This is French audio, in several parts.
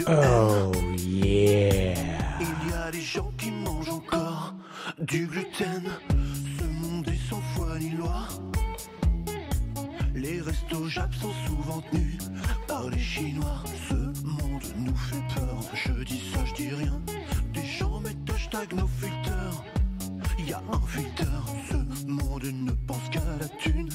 de Oh yeah. Il y a des gens qui mangent encore du gluten. Ce monde est sans foi ni loi. Les restos Jap sont souvent tenus par les Chinois. Ce monde nous fait peur. Je dis ça, je dis rien. Des gens mettent hashtag nos filters. Y a un filter. Ce monde ne pense qu'à la thune.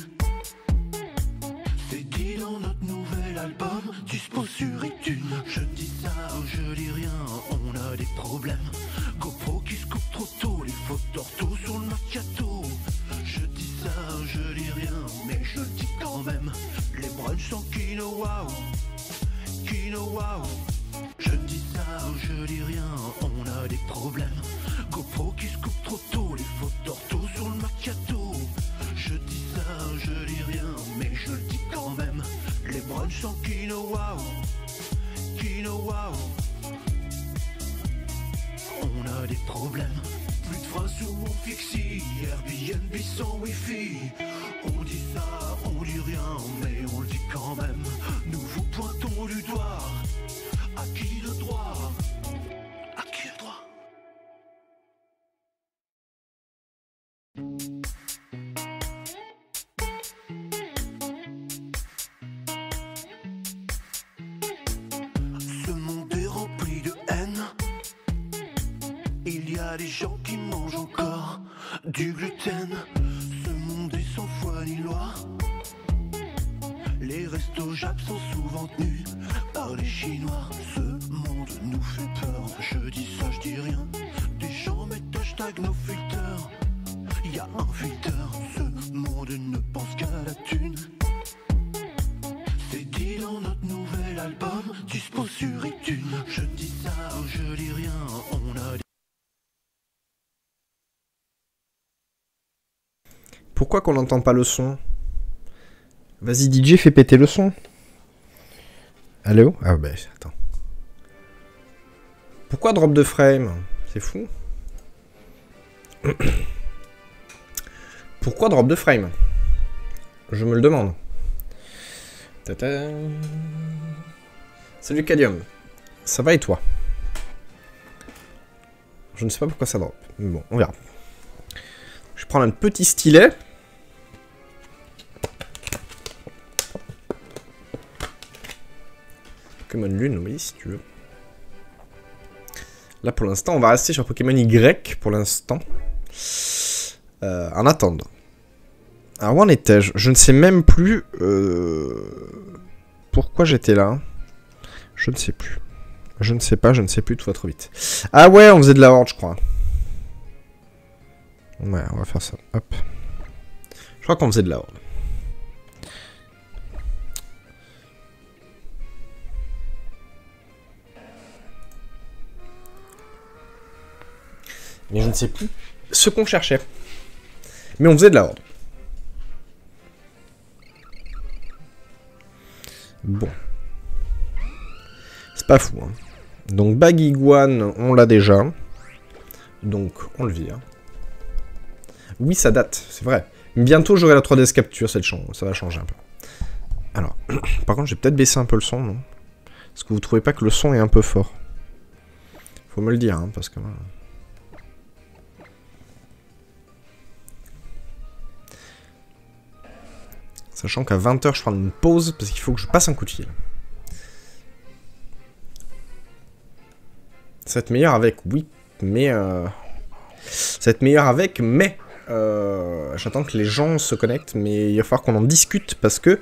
C'est dit dans notre nouvel album, dispo sur iTunes. Je dis ça, je dis rien, on a des problèmes. GoPro qui se coupe trop tôt, les fautes d'ortho sur le macchiato. Je dis ça, je dis rien, mais je le dis quand même. Les brunchs sans quinoa, quinoa. Je dis ça, je dis rien, on a des problèmes. GoPro qui se coupe trop tôt, les fautes d'ortho sur le macchiato. Je dis ça, je dis rien, mais je le dis quand même. Les brunchs sans quinoa, quinoa. On a des problèmes. Plus de phrases sur mon fixie, Airbnb sans wifi. On dit ça, on dit rien, mais on le dit quand même. Nous vous pointons du doigt. À qui le droit? À qui le droit? Ce monde est rempli de haine. Il y a des gens qui mangent encore du gluten. Ce monde est sans foi ni loi. Les restos Jap sont souvent tenus par les Chinois. Ce monde nous fait peur. Je dis ça, je dis rien. Des gens mettent hashtag nos filters. Y a un filter. Ce monde ne pense qu'à la thune. C'est dit dans notre nouvel album, dispo sur iTunes. Je dis ça, je dis rien, on a... Pourquoi qu'on n'entend pas le son? Vas-y DJ, fais péter le son. Allô? Ah bah attends. Pourquoi drop de frame? C'est fou. Pourquoi drop de frame? Je me le demande. Tata. Salut Cadium. Ça va et toi? Je ne sais pas pourquoi ça drop. Mais bon, on verra. Je vais prendre un petit stylet. Pokémon Lune, oui, si tu veux. Là, pour l'instant, on va rester sur Pokémon Y, pour l'instant. En attendant. Alors, où en étais-je? Je ne sais même plus pourquoi j'étais là. Je ne sais plus. Je ne sais pas, je ne sais plus, tout va trop vite. Ah ouais, on faisait de la horde, je crois. Ouais, on va faire ça. Hop. Je crois qu'on faisait de la horde. Mais je ne sais plus ce qu'on cherchait. Mais on faisait de la horde. Bon. C'est pas fou, hein. Donc Bagiguan, on l'a déjà. Donc on le vire. Oui, ça date, c'est vrai. Bientôt j'aurai la 3DS Capture, ça va changer un peu. Alors, par contre, je vais peut-être baisser un peu le son, non? Est-ce que vous trouvez pas que le son est un peu fort? Faut me le dire, hein, parce que... Sachant qu'à 20h, je prends une pause, parce qu'il faut que je passe un coup de fil. Ça va être meilleur avec, oui, mais... Ça va être meilleur avec, mais... J'attends que les gens se connectent, mais il va falloir qu'on en discute, parce que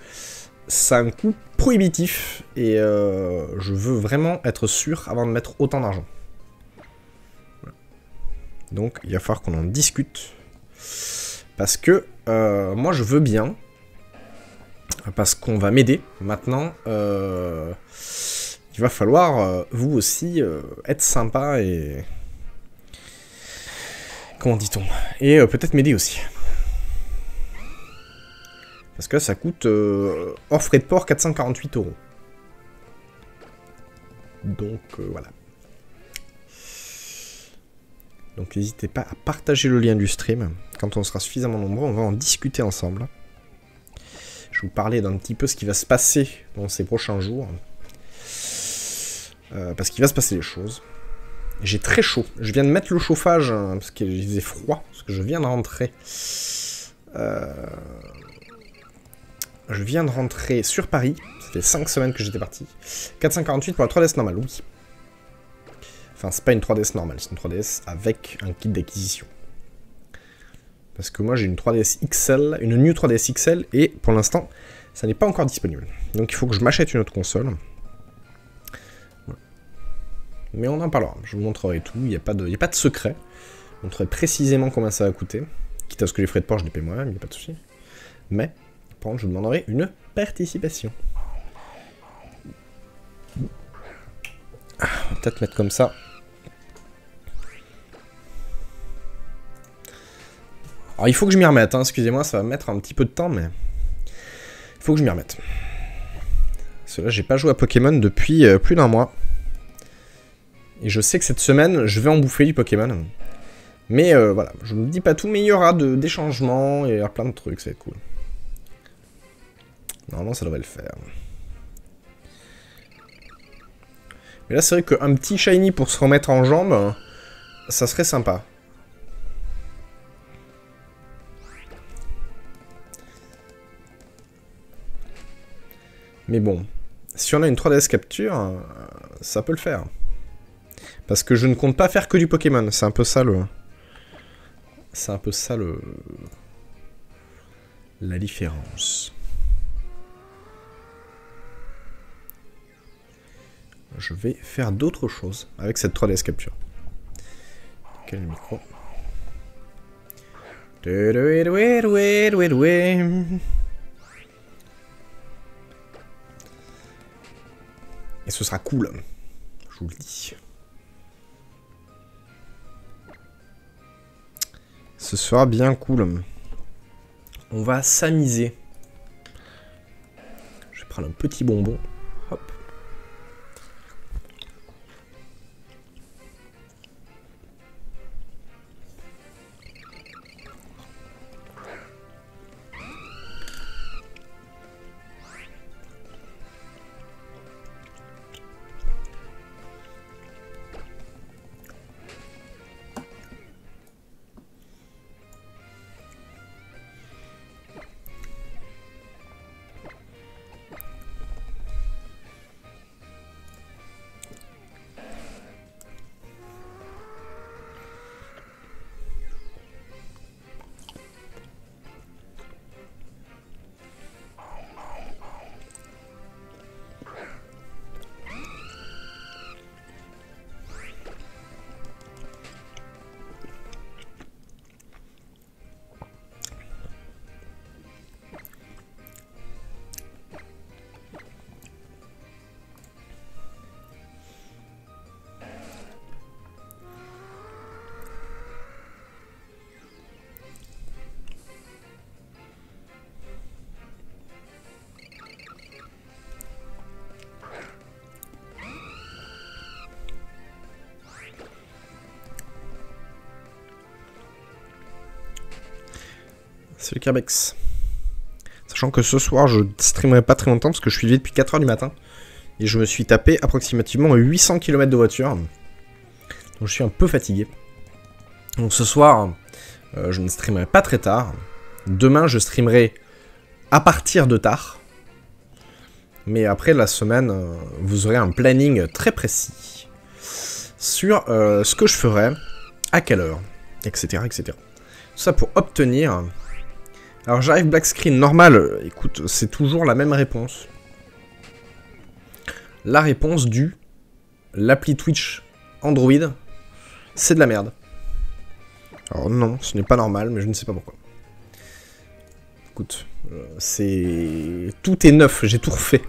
ça a un coût prohibitif, et je veux vraiment être sûr avant de mettre autant d'argent. Voilà. Donc, il va falloir qu'on en discute, parce que moi, je veux bien, parce qu'on va m'aider. Maintenant, il va falloir, vous aussi, être sympa et... Comment dit-on? Et peut-être m'aider aussi. Parce que ça coûte, hors frais de port, 448 €. Donc, voilà. Donc, n'hésitez pas à partager le lien du stream. Quand on sera suffisamment nombreux, on va en discuter ensemble. Je vais vous parler d'un petit peu ce qui va se passer dans ces prochains jours. Parce qu'il va se passer des choses. J'ai très chaud. Je viens de mettre le chauffage, hein, parce qu'il faisait froid, parce que je viens de rentrer. Je viens de rentrer sur Paris. Ça fait 5 semaines que j'étais parti. 448 pour la 3DS normale, oui. Enfin, c'est pas une 3DS normale, c'est une 3DS avec un kit d'acquisition. Parce que moi j'ai une 3DS XL, une New 3DS XL, et pour l'instant, ça n'est pas encore disponible. Donc il faut que je m'achète une autre console. Voilà. Mais on en parlera, je vous montrerai tout, il n'y a pas de secret. Je vous montrerai précisément combien ça va coûter. Quitte à ce que les frais de port, je les paie moi-même, il n'y a pas de souci. Mais, par contre, je vous demanderai une participation. On va peut-être mettre comme ça. Alors il faut que je m'y remette, hein. Excusez-moi, ça va mettre un petit peu de temps, mais... Il faut que je m'y remette. Parce que là, j'ai pas joué à Pokémon depuis plus d'1 mois. Et je sais que cette semaine, je vais en bouffer du Pokémon. Mais voilà, je ne vous dis pas tout, mais il y aura des changements, il y aura plein de trucs, ça va être cool. Normalement, ça devrait le faire. Mais là, c'est vrai qu'un petit shiny pour se remettre en jambes, ça serait sympa. Mais bon, si on a une 3DS capture, ça peut le faire. Parce que je ne compte pas faire que du Pokémon, c'est un peu ça le... C'est un peu ça le... La différence. Je vais faire d'autres choses avec cette 3DS capture. Quel micro? Et ce sera cool, je vous le dis. Ce sera bien cool. On va s'amuser. Je vais prendre un petit bonbon. Hop. Salut Kerbex. Sachant que ce soir, je streamerai pas très longtemps parce que je suis levé depuis 4h du matin. Et je me suis tapé approximativement 800 km de voiture. Donc je suis un peu fatigué. Donc ce soir, je ne streamerai pas très tard. Demain, je streamerai à partir de tard. Mais après la semaine, vous aurez un planning très précis sur ce que je ferai, à quelle heure, etc. etc. Tout ça pour obtenir... Alors j'arrive black screen normal, écoute, c'est toujours la même réponse. La réponse du l'appli Twitch Android, c'est de la merde. Alors non, ce n'est pas normal, mais je ne sais pas pourquoi. Écoute, c'est... Tout est neuf, j'ai tout refait.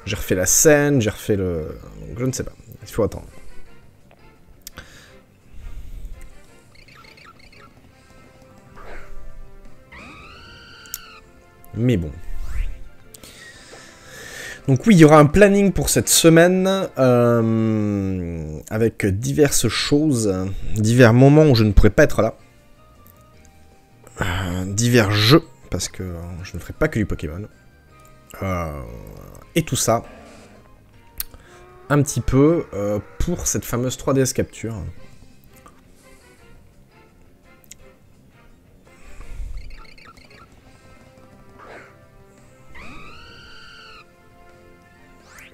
J'ai refait la scène, j'ai refait le... Donc, je ne sais pas, il faut attendre. Mais bon. Donc oui, il y aura un planning pour cette semaine, avec diverses choses, divers moments où je ne pourrai pas être là. Divers jeux, parce que je ne ferai pas que du Pokémon. Et tout ça, un petit peu pour cette fameuse 3DS capture.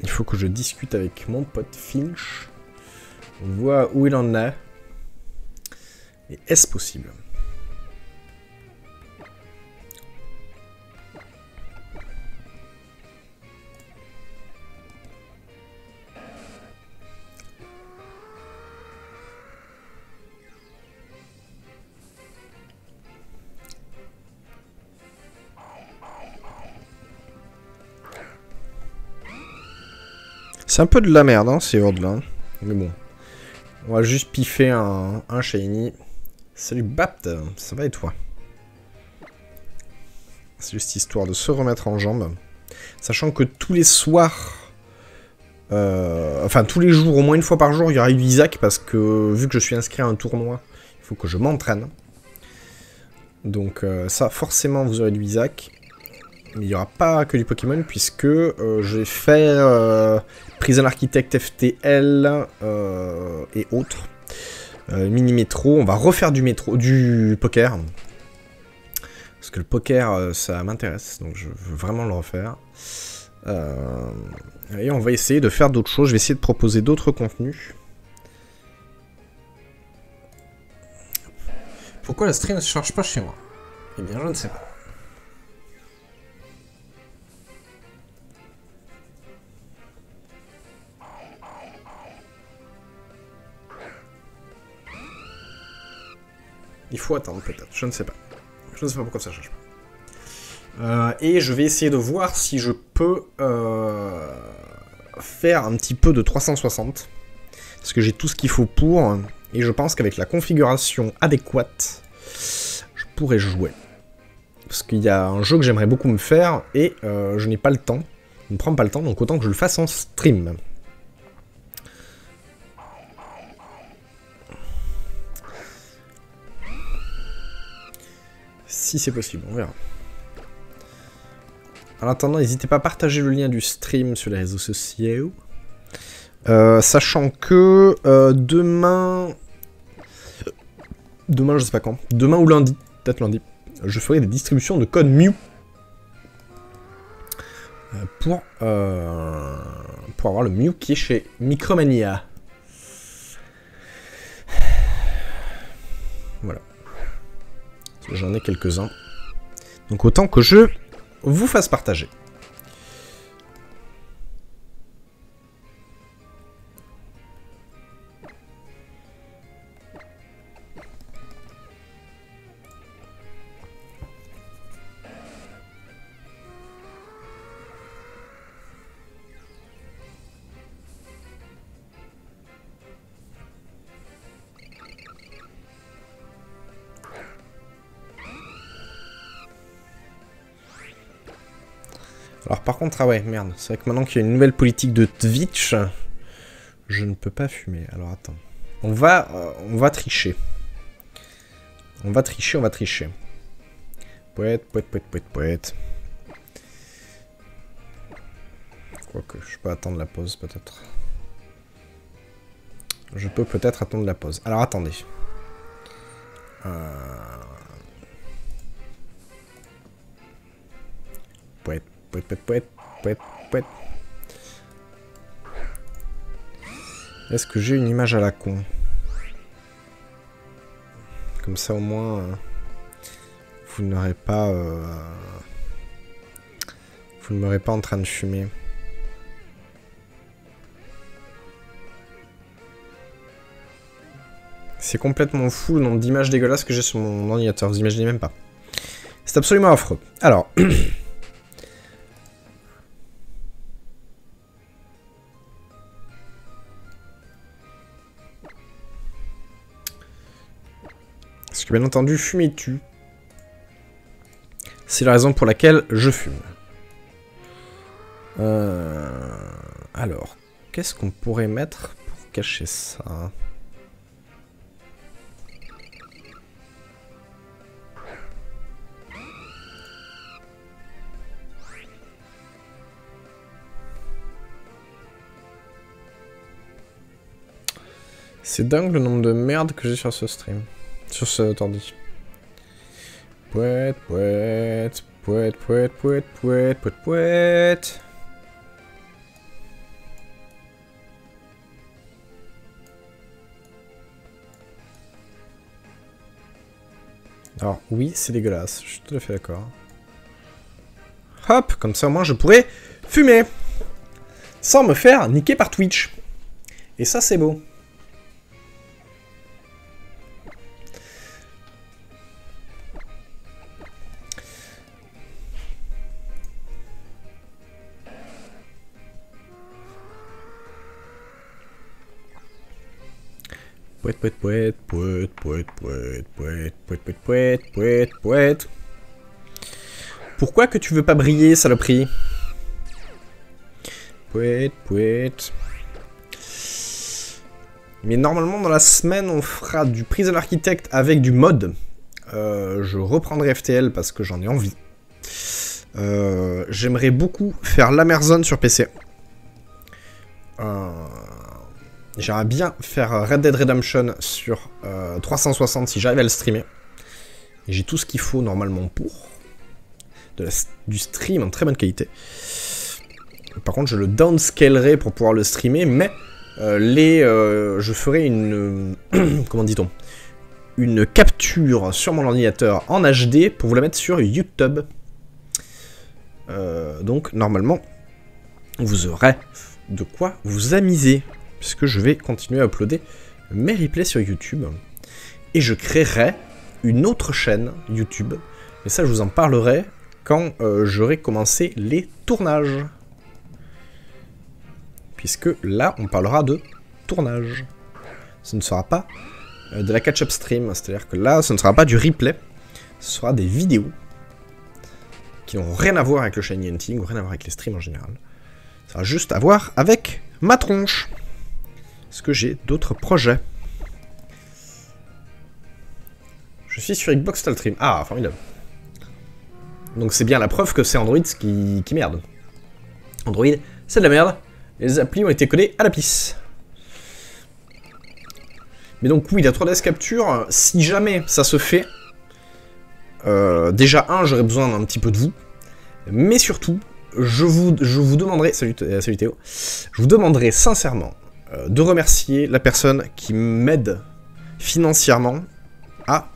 Il faut que je discute avec mon pote Finch. On voit où il en est. Et est-ce possible? C'est un peu de la merde, hein, ces hordes là. Mais bon. On va juste piffer un shiny. Salut Bapt, ça va et toi? C'est juste histoire de se remettre en jambes. Sachant que tous les soirs... enfin, tous les jours, au moins une fois par jour, il y aura eu Isaac. Parce que, vu que je suis inscrit à un tournoi, il faut que je m'entraîne. Donc ça, forcément, vous aurez du Isaac. Mais il n'y aura pas que du Pokémon, puisque je vais faire Prison Architect FTL et autres. Mini métro, on va refaire du poker. Parce que le poker, ça m'intéresse, donc je veux vraiment le refaire. Et on va essayer de faire d'autres choses, je vais essayer de proposer d'autres contenus. Pourquoi la stream ne se charge pas chez moi? Eh bien, je ne sais pas. Il faut attendre peut-être, je ne sais pas. Je ne sais pas pourquoi ça ne change pas. Et je vais essayer de voir si je peux faire un petit peu de 360. Parce que j'ai tout ce qu'il faut pour. Et je pense qu'avec la configuration adéquate, je pourrais jouer. Parce qu'il y a un jeu que j'aimerais beaucoup me faire et je n'ai pas le temps. Je ne prends pas le temps, donc autant que je le fasse en stream. Si c'est possible, on verra. En attendant, n'hésitez pas à partager le lien du stream sur les réseaux sociaux. Sachant que demain... Demain, je sais pas quand. Demain ou lundi, peut-être lundi, je ferai des distributions de code Mew. Pour avoir le Mew qui est chez Micromania. Voilà. J'en ai quelques-uns. Donc autant que je vous fasse partager. Alors par contre, ah ouais, merde, c'est vrai que maintenant qu'il y a une nouvelle politique de Twitch, je ne peux pas fumer. Alors attends, on va tricher. On va tricher. Poète. Quoique, je peux attendre la pause peut-être. Je peux peut-être attendre la pause. Alors attendez. Poète. Est-ce que j'ai une image à la con? Comme ça au moins vous n'aurez pas vous ne m'aurez pas en train de fumer. C'est complètement fou le nombre d'images dégueulasses que j'ai sur mon ordinateur, vous imaginez même pas. C'est absolument affreux. Alors parce que bien entendu, fumer tue. C'est la raison pour laquelle je fume. Alors, qu'est-ce qu'on pourrait mettre pour cacher ça? C'est dingue le nombre de merde que j'ai sur ce stream. Sur cet ordi. Pouette, pouette, pouette, pouette, pouette, pouette, pouette, pouette. Alors oui, c'est dégueulasse, je suis tout à fait d'accord. Hop, comme ça au moins je pourrais fumer. Sans me faire niquer par Twitch. Et ça c'est beau. Pouette, pouette, pouette, pouette, pouette, pouette, pouette, pouette, pouette, pouette, pouette, pouette. Pourquoi que tu veux pas briller, saloperie? Pouette, pouette. Mais normalement, dans la semaine, on fera du Prison Architect avec du mod. Je reprendrai FTL parce que j'en ai envie. J'aimerais beaucoup faire l'Amerzone sur PC. J'aimerais bien faire Red Dead Redemption sur 360 si j'arrive à le streamer. Et j'ai tout ce qu'il faut normalement pour. Du stream en très bonne qualité. Par contre, je le downscalerai pour pouvoir le streamer, mais je ferai une... comment dit-on? Une capture sur mon ordinateur en HD pour vous la mettre sur YouTube. Donc, normalement, vous aurez de quoi vous amuser. Puisque je vais continuer à uploader mes replays sur YouTube. Et je créerai une autre chaîne YouTube. Mais ça, je vous en parlerai quand j'aurai commencé les tournages. Puisque là, on parlera de tournage. Ce ne sera pas de la catch-up stream. C'est-à-dire que là, ce ne sera pas du replay. Ce sera des vidéos qui n'ont rien à voir avec le shiny hunting, ou rien à voir avec les streams en général. Ça sera juste à voir avec ma tronche. Est-ce que j'ai d'autres projets? Je suis sur Xbox Stream. Ah, formidable. Donc c'est bien la preuve que c'est Android qui merde. Android, c'est de la merde. Les applis ont été codées à la pisse. Mais donc oui, la 3DS Capture, si jamais ça se fait, déjà j'aurais besoin d'un petit peu de vous. Mais surtout, je vous demanderai... Salut Théo. Je vous demanderai sincèrement... de remercier la personne qui m'aide financièrement à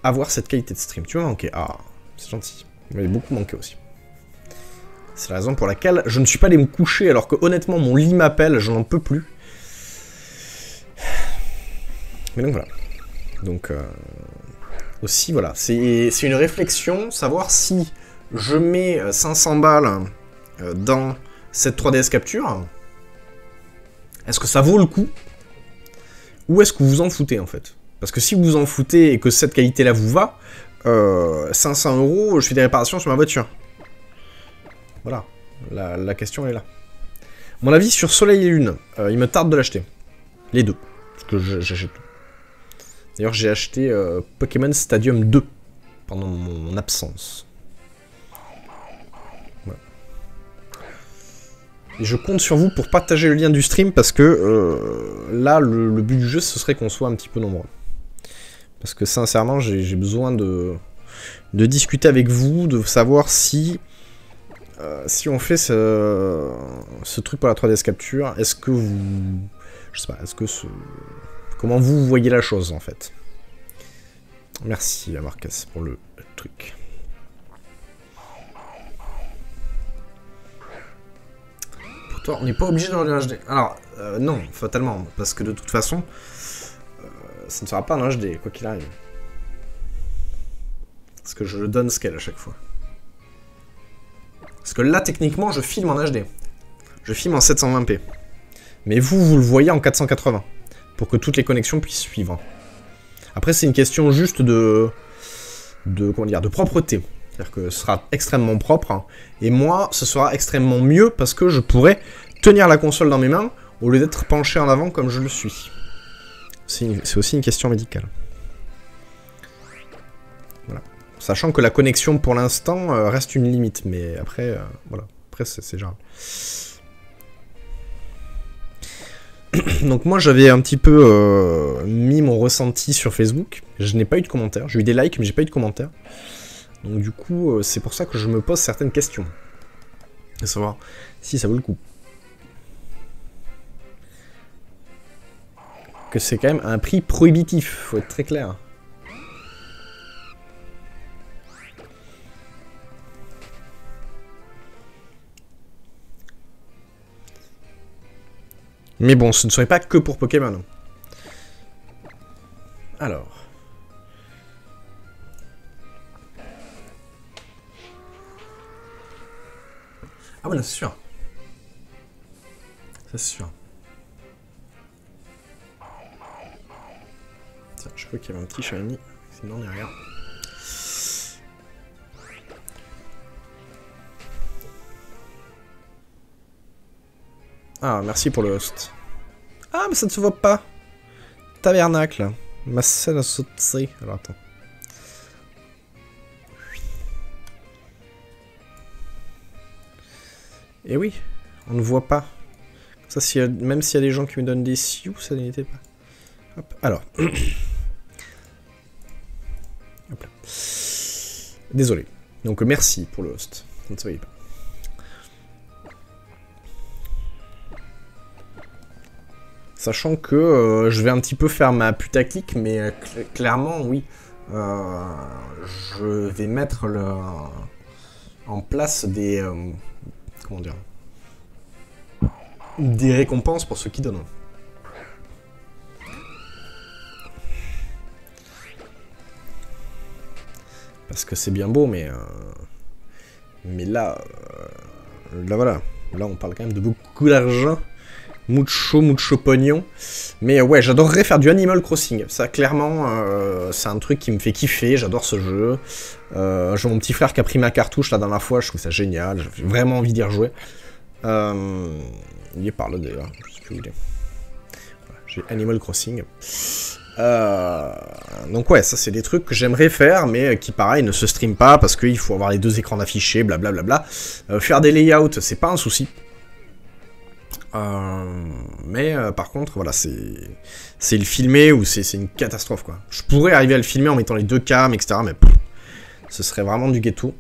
avoir cette qualité de stream. Tu m'as manqué. Ah, c'est gentil. Il m'avait beaucoup manqué aussi. C'est la raison pour laquelle je ne suis pas allé me coucher alors que honnêtement mon lit m'appelle, je n'en peux plus. Mais donc voilà. Donc aussi voilà, c'est une réflexion, savoir si je mets 500 balles dans cette 3DS Capture. Est-ce que ça vaut le coup? Ou est-ce que vous vous en foutez, en fait? Parce que si vous vous en foutez et que cette qualité-là vous va, 500 €, je fais des réparations sur ma voiture. Voilà. La question, elle est là. Mon avis sur Soleil et Lune, il me tarde de l'acheter. Les deux. Parce que j'achète tout. D'ailleurs, j'ai acheté Pokémon Stadium 2 pendant mon absence. Et je compte sur vous pour partager le lien du stream parce que là, le but du jeu, ce serait qu'on soit un petit peu nombreux. Parce que sincèrement, j'ai besoin de discuter avec vous, de savoir si on fait ce truc pour la 3DS Capture, est-ce que vous... Je sais pas, est-ce que comment vous voyez la chose, en fait. Merci à Marcus pour le truc. On n'est pas obligé de regarder en HD. Alors, non, fatalement, parce que de toute façon, ça ne sera pas en HD, quoi qu'il arrive. Parce que je le donne scale à chaque fois. Parce que là, techniquement, je filme en HD. Je filme en 720p. Mais vous le voyez en 480. Pour que toutes les connexions puissent suivre. Après, c'est une question juste comment dire, de propreté. C'est-à-dire que ce sera extrêmement propre, hein. Et moi, ce sera extrêmement mieux parce que je pourrai tenir la console dans mes mains au lieu d'être penché en avant comme je le suis. C'est aussi une question médicale. Voilà. Sachant que la connexion, pour l'instant, reste une limite. Mais après, voilà. Après, c'est général. Donc moi j'avais un petit peu mis mon ressenti sur Facebook. Je n'ai pas eu de commentaires. J'ai eu des likes mais j'ai pas eu de commentaires. Donc du coup c'est pour ça que je me pose certaines questions. À savoir si ça vaut le coup. Que c'est quand même un prix prohibitif, faut être très clair. Mais bon, ce ne serait pas que pour Pokémon. Alors. Ah ouais, là, c'est sûr. C'est sûr. Tiens, je crois qu'il y avait un petit shiny. Sinon, on n'y a rien. Ah, merci pour le host. Ah, mais ça ne se voit pas. Tabernacle. Ma scène a sauté. Alors, attends. Et oui, on ne voit pas. Ça, même s'il y a des gens qui me donnent des sioux, ça n'était pas. Hop, alors. Hop là. Désolé. Donc, merci pour le host. Ça ne se voyait pas. Sachant que je vais un petit peu faire ma putaclic, mais clairement, oui. Je vais mettre en place des... comment dire, des récompenses pour ceux qui donnent. Parce que c'est bien beau, mais là, voilà. Là, on parle quand même de beaucoup d'argent. Mucho pognon. Mais ouais, j'adorerais faire du Animal Crossing. Ça, clairement, c'est un truc qui me fait kiffer. J'adore ce jeu. J'ai mon petit frère qui a pris ma cartouche la dernière fois. Je trouve ça génial. J'ai vraiment envie d'y rejouer. Il est par là d'ailleurs. Je sais plus où il est. Voilà, j'ai Animal Crossing. Donc ouais, ça c'est des trucs que j'aimerais faire, mais qui pareil ne se stream pas parce qu'il faut avoir les deux écrans affichés, blablabla. Faire des layouts, c'est pas un souci. Mais par contre, voilà, c'est le filmer ou c'est une catastrophe, quoi. Je pourrais arriver à le filmer en mettant les deux cams, etc., mais pff, ce serait vraiment du ghetto.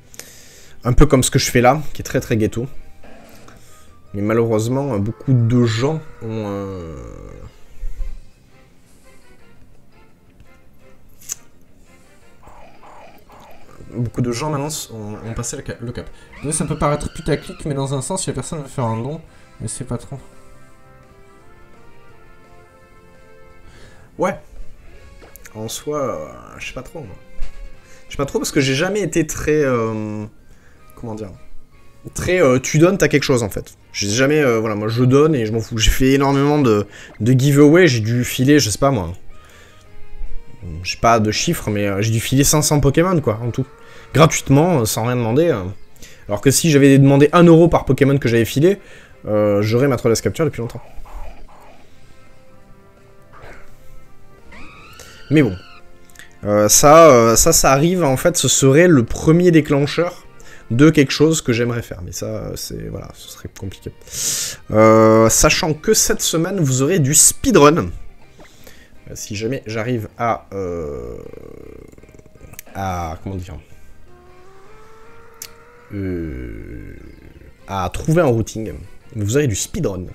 Un peu comme ce que je fais là, qui est très très ghetto. Mais malheureusement, beaucoup de gens ont... Beaucoup de gens maintenant ont passé le cap. Ça peut paraître putaclic, mais dans un sens, si la personne veut faire un don, mais c'est pas trop. Ouais. En soi, je sais pas trop, moi. Je sais pas trop parce que j'ai jamais été très... comment dire, très tu donnes, t'as quelque chose, en fait. J'ai jamais... voilà, moi je donne et je m'en fous. J'ai fait énormément de giveaway, j'ai dû filer, je sais pas moi. J'ai pas de chiffres, mais j'ai dû filer 500 Pokémon, quoi, en tout. Gratuitement, sans rien demander. Alors que si j'avais demandé 1 € par Pokémon que j'avais filé, j'aurais ma Trolley Capture depuis longtemps. Mais bon. Ça arrive, en fait, ce serait le premier déclencheur de quelque chose que j'aimerais faire. Mais ça, c'est... Voilà, ce serait compliqué. Sachant que cette semaine, vous aurez du speedrun. Si jamais j'arrive à... comment dire, à trouver un routing, vous aurez du speedrun.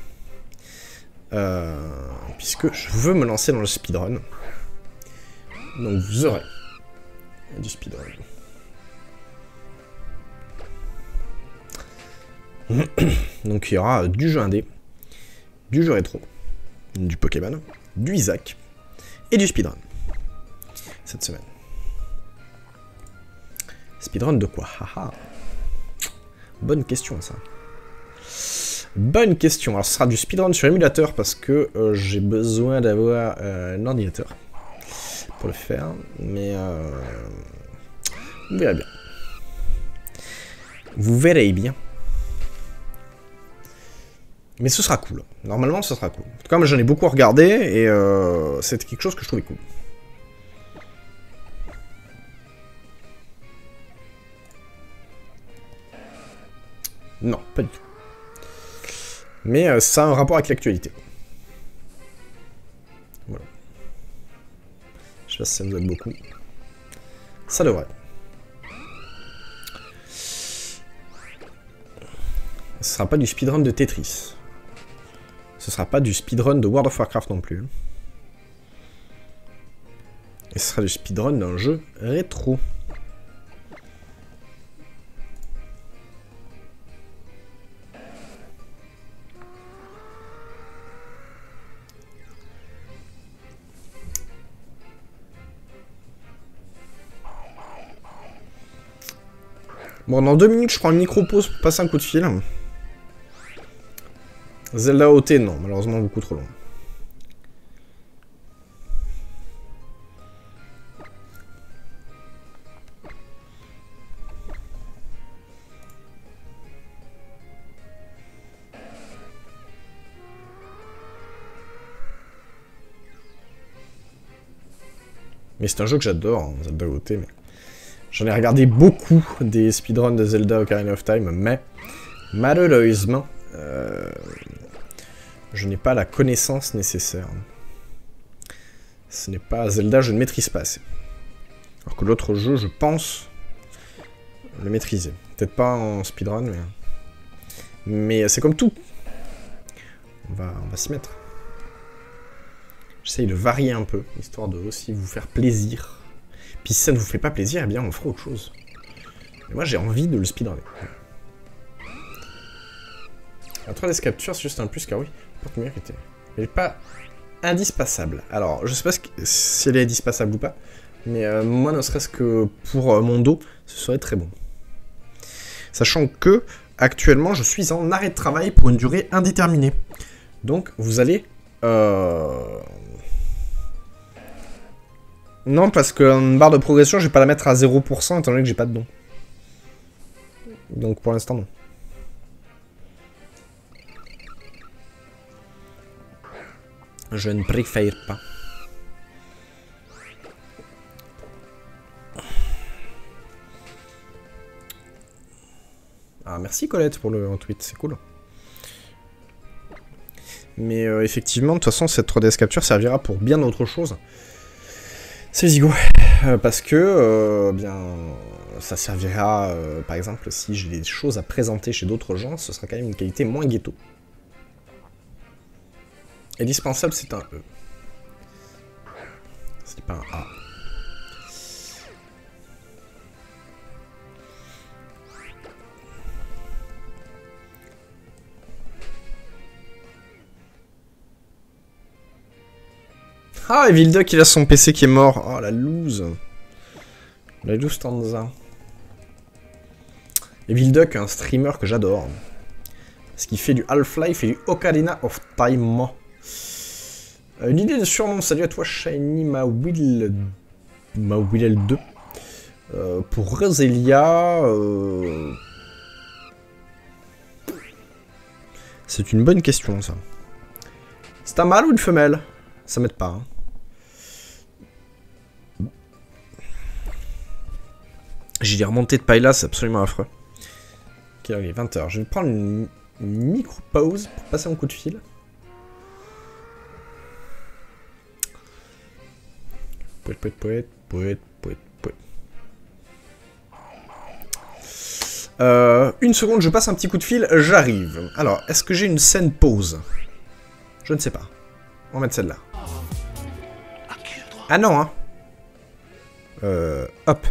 Puisque je veux me lancer dans le speedrun. Donc vous aurez du speedrun. Donc il y aura du jeu indé, du jeu rétro, du Pokémon, du Isaac et du speedrun cette semaine. Speedrun de quoi? Haha. Bonne question, ça. Bonne question. Alors, ce sera du speedrun sur émulateur parce que j'ai besoin d'avoir un ordinateur pour le faire. Mais vous verrez bien. Vous verrez bien. Mais ce sera cool. Normalement, ce sera cool. En tout cas, moi, j'en ai beaucoup regardé et c'était quelque chose que je trouvais cool. Non, pas du tout. Mais ça a un rapport avec l'actualité. pas si ça nous aide beaucoup. Ça devrait. Ce sera pas du speedrun de Tetris. Ce sera pas du speedrun de World of Warcraft non plus. Et ce sera du speedrun d'un jeu rétro. Bon, dans 2 minutes, je prends une micro-pause pour passer un coup de fil. Zelda OT, non, malheureusement, beaucoup trop long. Mais c'est un jeu que j'adore, hein, Zelda OT, mais... J'en ai regardé beaucoup des speedruns de Zelda Ocarina of Time, mais malheureusement, je n'ai pas la connaissance nécessaire. Ce n'est pas Zelda, je ne maîtrise pas assez. Alors que l'autre jeu, je pense le maîtriser. Peut-être pas en speedrun, mais c'est comme tout. On va s'y mettre. J'essaye de varier un peu, histoire de aussi vous faire plaisir. Puis si ça ne vous fait pas plaisir, eh bien on fera autre chose. Et moi j'ai envie de le speedrunner. La 3DS Capture, c'est juste un plus car oui, porte mérité. Elle n'est pas indispensable. Alors, je sais pas si elle est indispensable ou pas, mais moi, ne serait-ce que pour mon dos, ce serait très bon. Sachant que, actuellement, je suis en arrêt de travail pour une durée indéterminée. Donc, vous allez... Non, parce qu'une barre de progression, je vais pas la mettre à 0% étant donné que j'ai pas de don. Donc, pour l'instant, non. Je ne préfère pas. Ah, merci Colette pour le tweet, c'est cool. Mais effectivement, de toute façon, cette 3DS Capture servira pour bien d'autres choses. C'est Zigo. Parce que, bien, ça servira, par exemple, si j'ai des choses à présenter chez d'autres gens, ce sera quand même une qualité moins ghetto. Indispensable, c'est un E. C'est pas un A. Ah, et Vilduck, il a son PC qui est mort. Oh, la loose. La loose Tanza. Et Vilduck, un streamer que j'adore. Parce qu'il fait du Half-Life et du Ocarina of Time. Une idée de surnom. Salut à toi, Shiny Mawil 2. Pour Roselia... C'est une bonne question, ça. C'est un mâle ou une femelle? Ça m'aide pas, hein. J'ai des remontées de paille là, c'est absolument affreux. Ok, il est 20h. Je vais prendre une micro-pause pour passer mon coup de fil. Une seconde, je passe un petit coup de fil, j'arrive. Alors, est-ce que j'ai une scène pause? Je ne sais pas. On va mettre celle-là. Ah non, hein. Hop.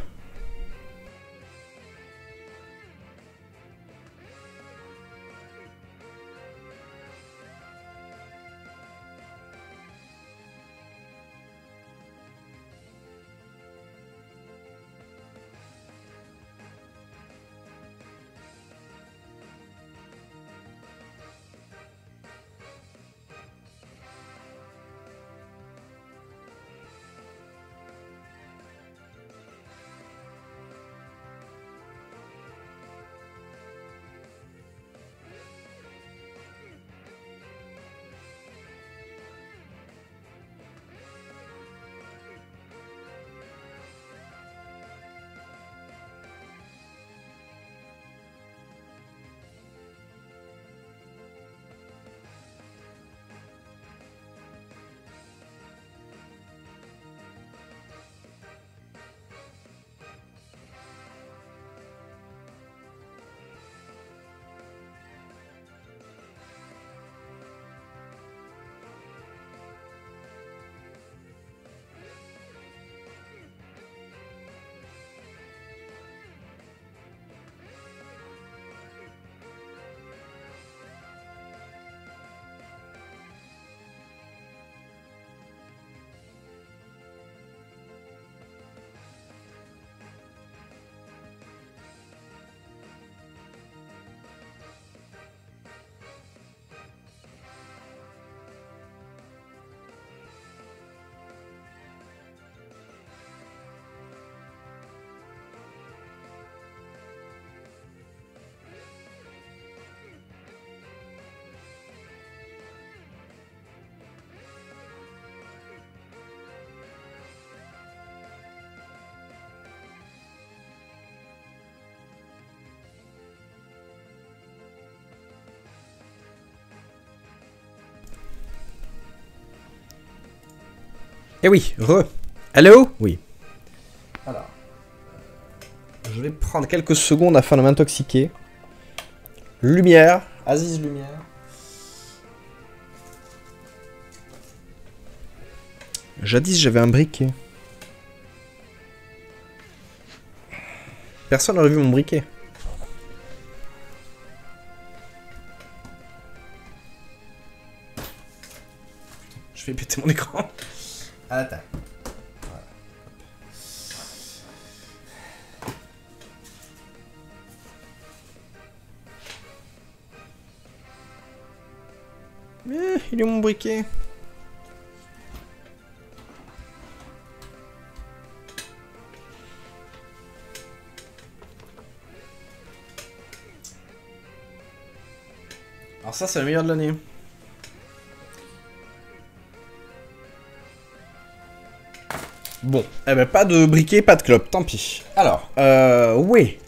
Eh oui, Allô? Oui. Alors. Je vais prendre quelques secondes afin de m'intoxiquer. Lumière. Aziz Lumière. Jadis, j'avais un briquet. Personne n'aurait vu mon briquet. Je vais péter mon écran. Attends. Il est mon briquet. Alors ça, c'est le meilleur de l'année. Bon, eh ben pas de briquet, pas de clope, tant pis. Alors, oui.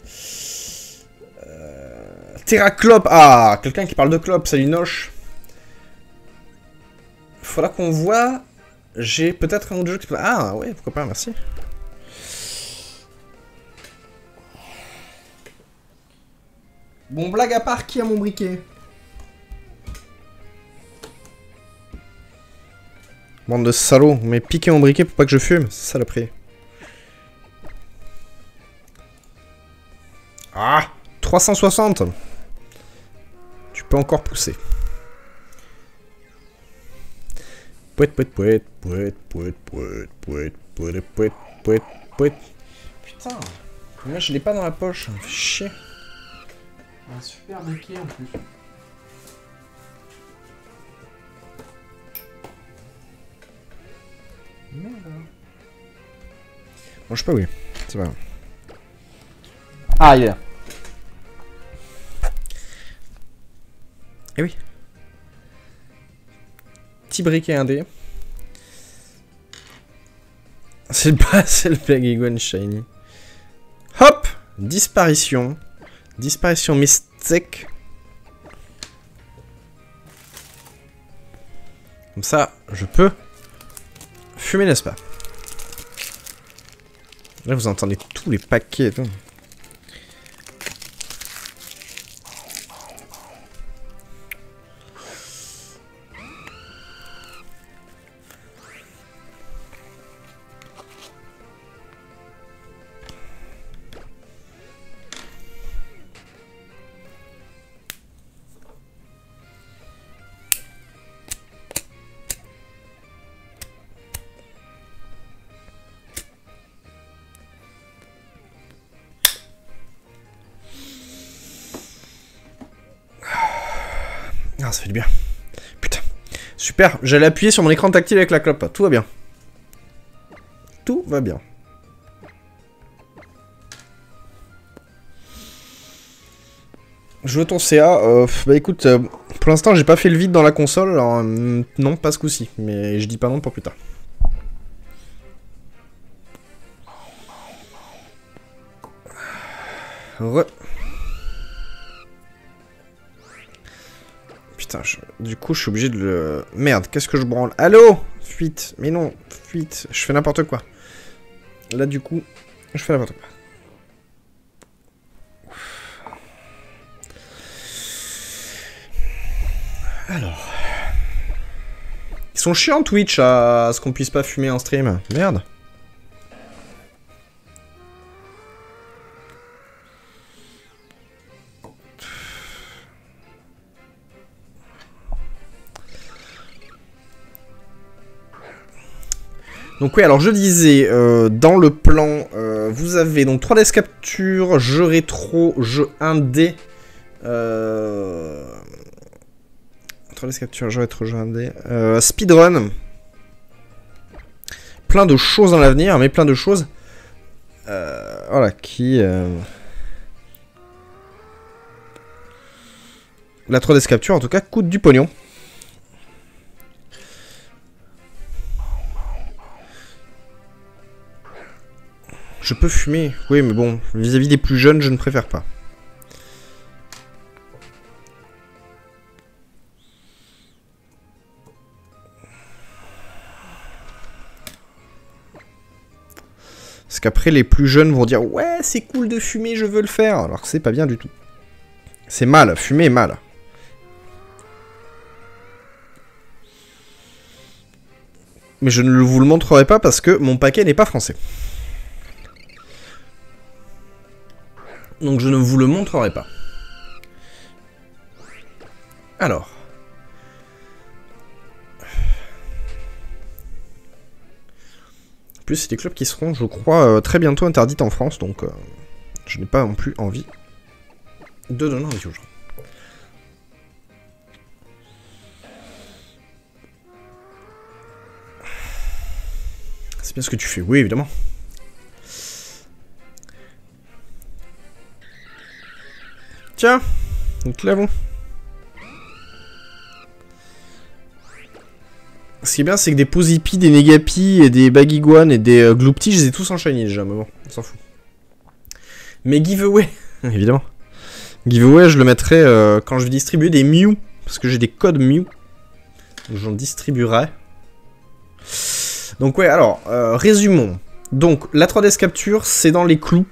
Terraclope, ah, quelqu'un qui parle de clope, salut Noche. Faudra qu'on voit. J'ai peut-être un autre jeu qui peut... Ah, ouais, pourquoi pas, merci. Bon, blague à part, qui a mon briquet? Bande de salauds, vous m'avez piqué mon briquet pour pas que je fume, c'est ça le prix. Ah, 360. Tu peux encore pousser. Pouet, pouet, pouet, pouet, pouet, pouet, pouet, pouet, pouet, pouet, pouet. Putain, moi je l'ai pas dans la poche, fait chier. Un super briquet en plus. Merde. Bon, je sais pas où il est. C'est pas grave. Ah, il est là. Eh oui. Petit briquet indé. C'est le Plague One Shiny. Hop! Disparition. Disparition mystique. Comme ça, je peux fumer, n'est-ce pas? Là, vous entendez tous les paquets et tout. Ah, ça fait du bien. Putain. Super. J'allais appuyer sur mon écran tactile avec la clope. Tout va bien. Tout va bien. Je veux ton CA. Bah écoute, pour l'instant, j'ai pas fait le vide dans la console. Alors, non, pas ce coup-ci. Mais je dis pas non pour plus tard. Putain, du coup, je suis obligé de le... Merde, qu'est-ce que je branle? Allô? Fuite. Mais non, fuite. Je fais n'importe quoi. Là, du coup, je fais n'importe quoi. Alors... Ils sont chiants, Twitch, à ce qu'on puisse pas fumer en stream. Merde. Donc oui, alors je disais, dans le plan, vous avez donc 3DS capture, jeu rétro, jeu indé. 3DS capture, jeu rétro, jeu indé. Speedrun. Plein de choses dans l'avenir, mais plein de choses. Voilà, qui... La 3DS capture, en tout cas, coûte du pognon. Je peux fumer, oui, mais bon, vis-à-vis des plus jeunes, je ne préfère pas. qu'après, les plus jeunes vont dire « Ouais, c'est cool de fumer, je veux le faire !» Alors que c'est pas bien du tout. C'est mal, fumer est mal. Mais je ne vous le montrerai pas parce que mon paquet n'est pas français. Donc je ne vous le montrerai pas. Alors. En plus, c'est des clubs qui seront, je crois, très bientôt interdits en France. Donc je n'ai pas non plus envie de donner envie aux gens. C'est bien ce que tu fais, oui, évidemment. Tiens, donc là, bon. Ce qui est bien, c'est que des Posipi, des Negapi, et des Bagiguan et des Gloopty, je les ai tous en shiny déjà, mais bon, on s'en fout. Mais giveaway, évidemment. Giveaway, je le mettrai quand je vais distribuer des Mew, parce que j'ai des codes Mew. Donc j'en distribuerai. Donc ouais, alors, résumons. Donc, la 3DS Capture, c'est dans les clous.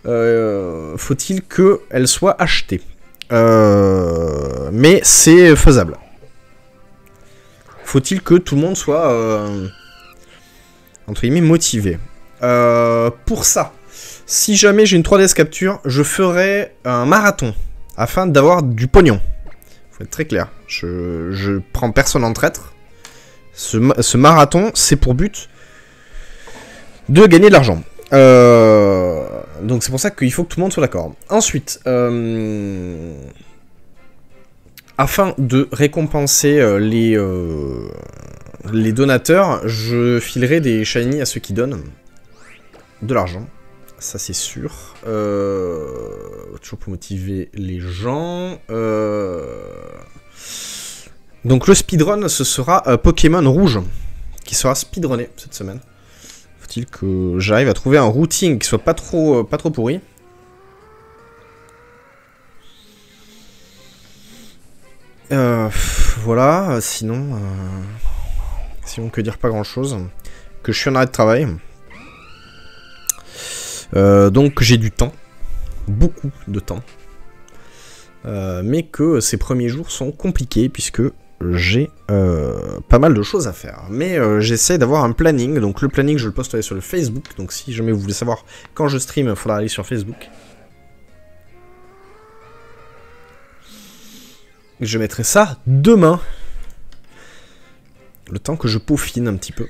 Faut-il qu'elle soit achetée. Mais c'est faisable. Faut-il que tout le monde soit, entre guillemets, motivé. Pour ça, si jamais j'ai une 3DS Capture, je ferai un marathon, afin d'avoir du pognon. Faut être très clair. Je prends personne en traître. Ce marathon, c'est pour but de gagner de l'argent. Donc c'est pour ça qu'il faut que tout le monde soit d'accord. Ensuite, afin de récompenser les donateurs, je filerai des shiny à ceux qui donnent de l'argent. Ça c'est sûr. Toujours pour motiver les gens. Donc le speedrun, ce sera Pokémon Rouge, qui sera speedrunné cette semaine. Faut-il que j'arrive à trouver un routing qui soit pas trop pourri. Voilà, sinon que dire, pas grand chose. Que je suis en arrêt de travail. Donc j'ai du temps. Beaucoup de temps. Mais que ces premiers jours sont compliqués puisque j'ai pas mal de choses à faire. Mais j'essaie d'avoir un planning. Donc le planning, je le posterai sur le Facebook. Donc si jamais vous voulez savoir quand je stream, il faudra aller sur Facebook. Je mettrai ça demain. Le temps que je peaufine un petit peu.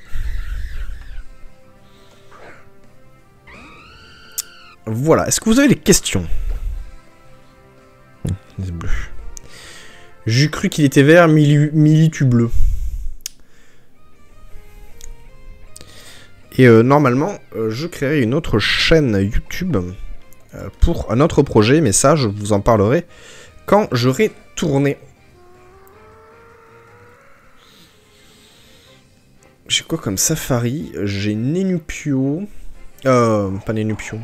Voilà. Est-ce que vous avez des questions? C'est bleu. J'ai cru qu'il était vert, militu bleu. Et normalement, je créerai une autre chaîne YouTube pour un autre projet, mais ça, je vous en parlerai quand j'aurai tourné. J'ai quoi comme Safari? J'ai Nenupio. Pas Nenupio.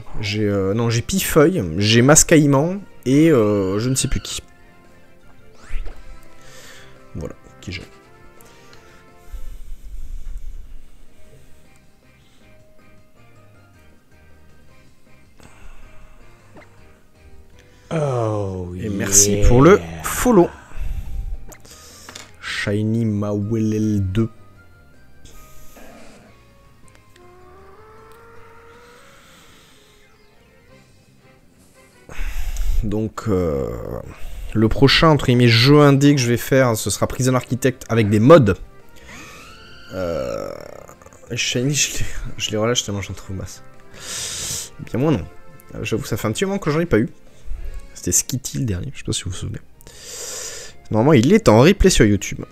Non, j'ai Pifeuille, j'ai Mascaïman et je ne sais plus qui. Voilà, qui j'ai. Oh, et merci pour le follow. Shiny Mawelel 2. Donc, le prochain, entre guillemets, jeu indé que je vais faire, ce sera Prison Architect avec des mods. Shiny, je les relâche tellement j'en trouve masse. Bien moins non. J'avoue, ça fait un petit moment que j'en ai pas eu. C'était Skitty le dernier, je sais pas si vous vous souvenez. Normalement, il est en replay sur YouTube.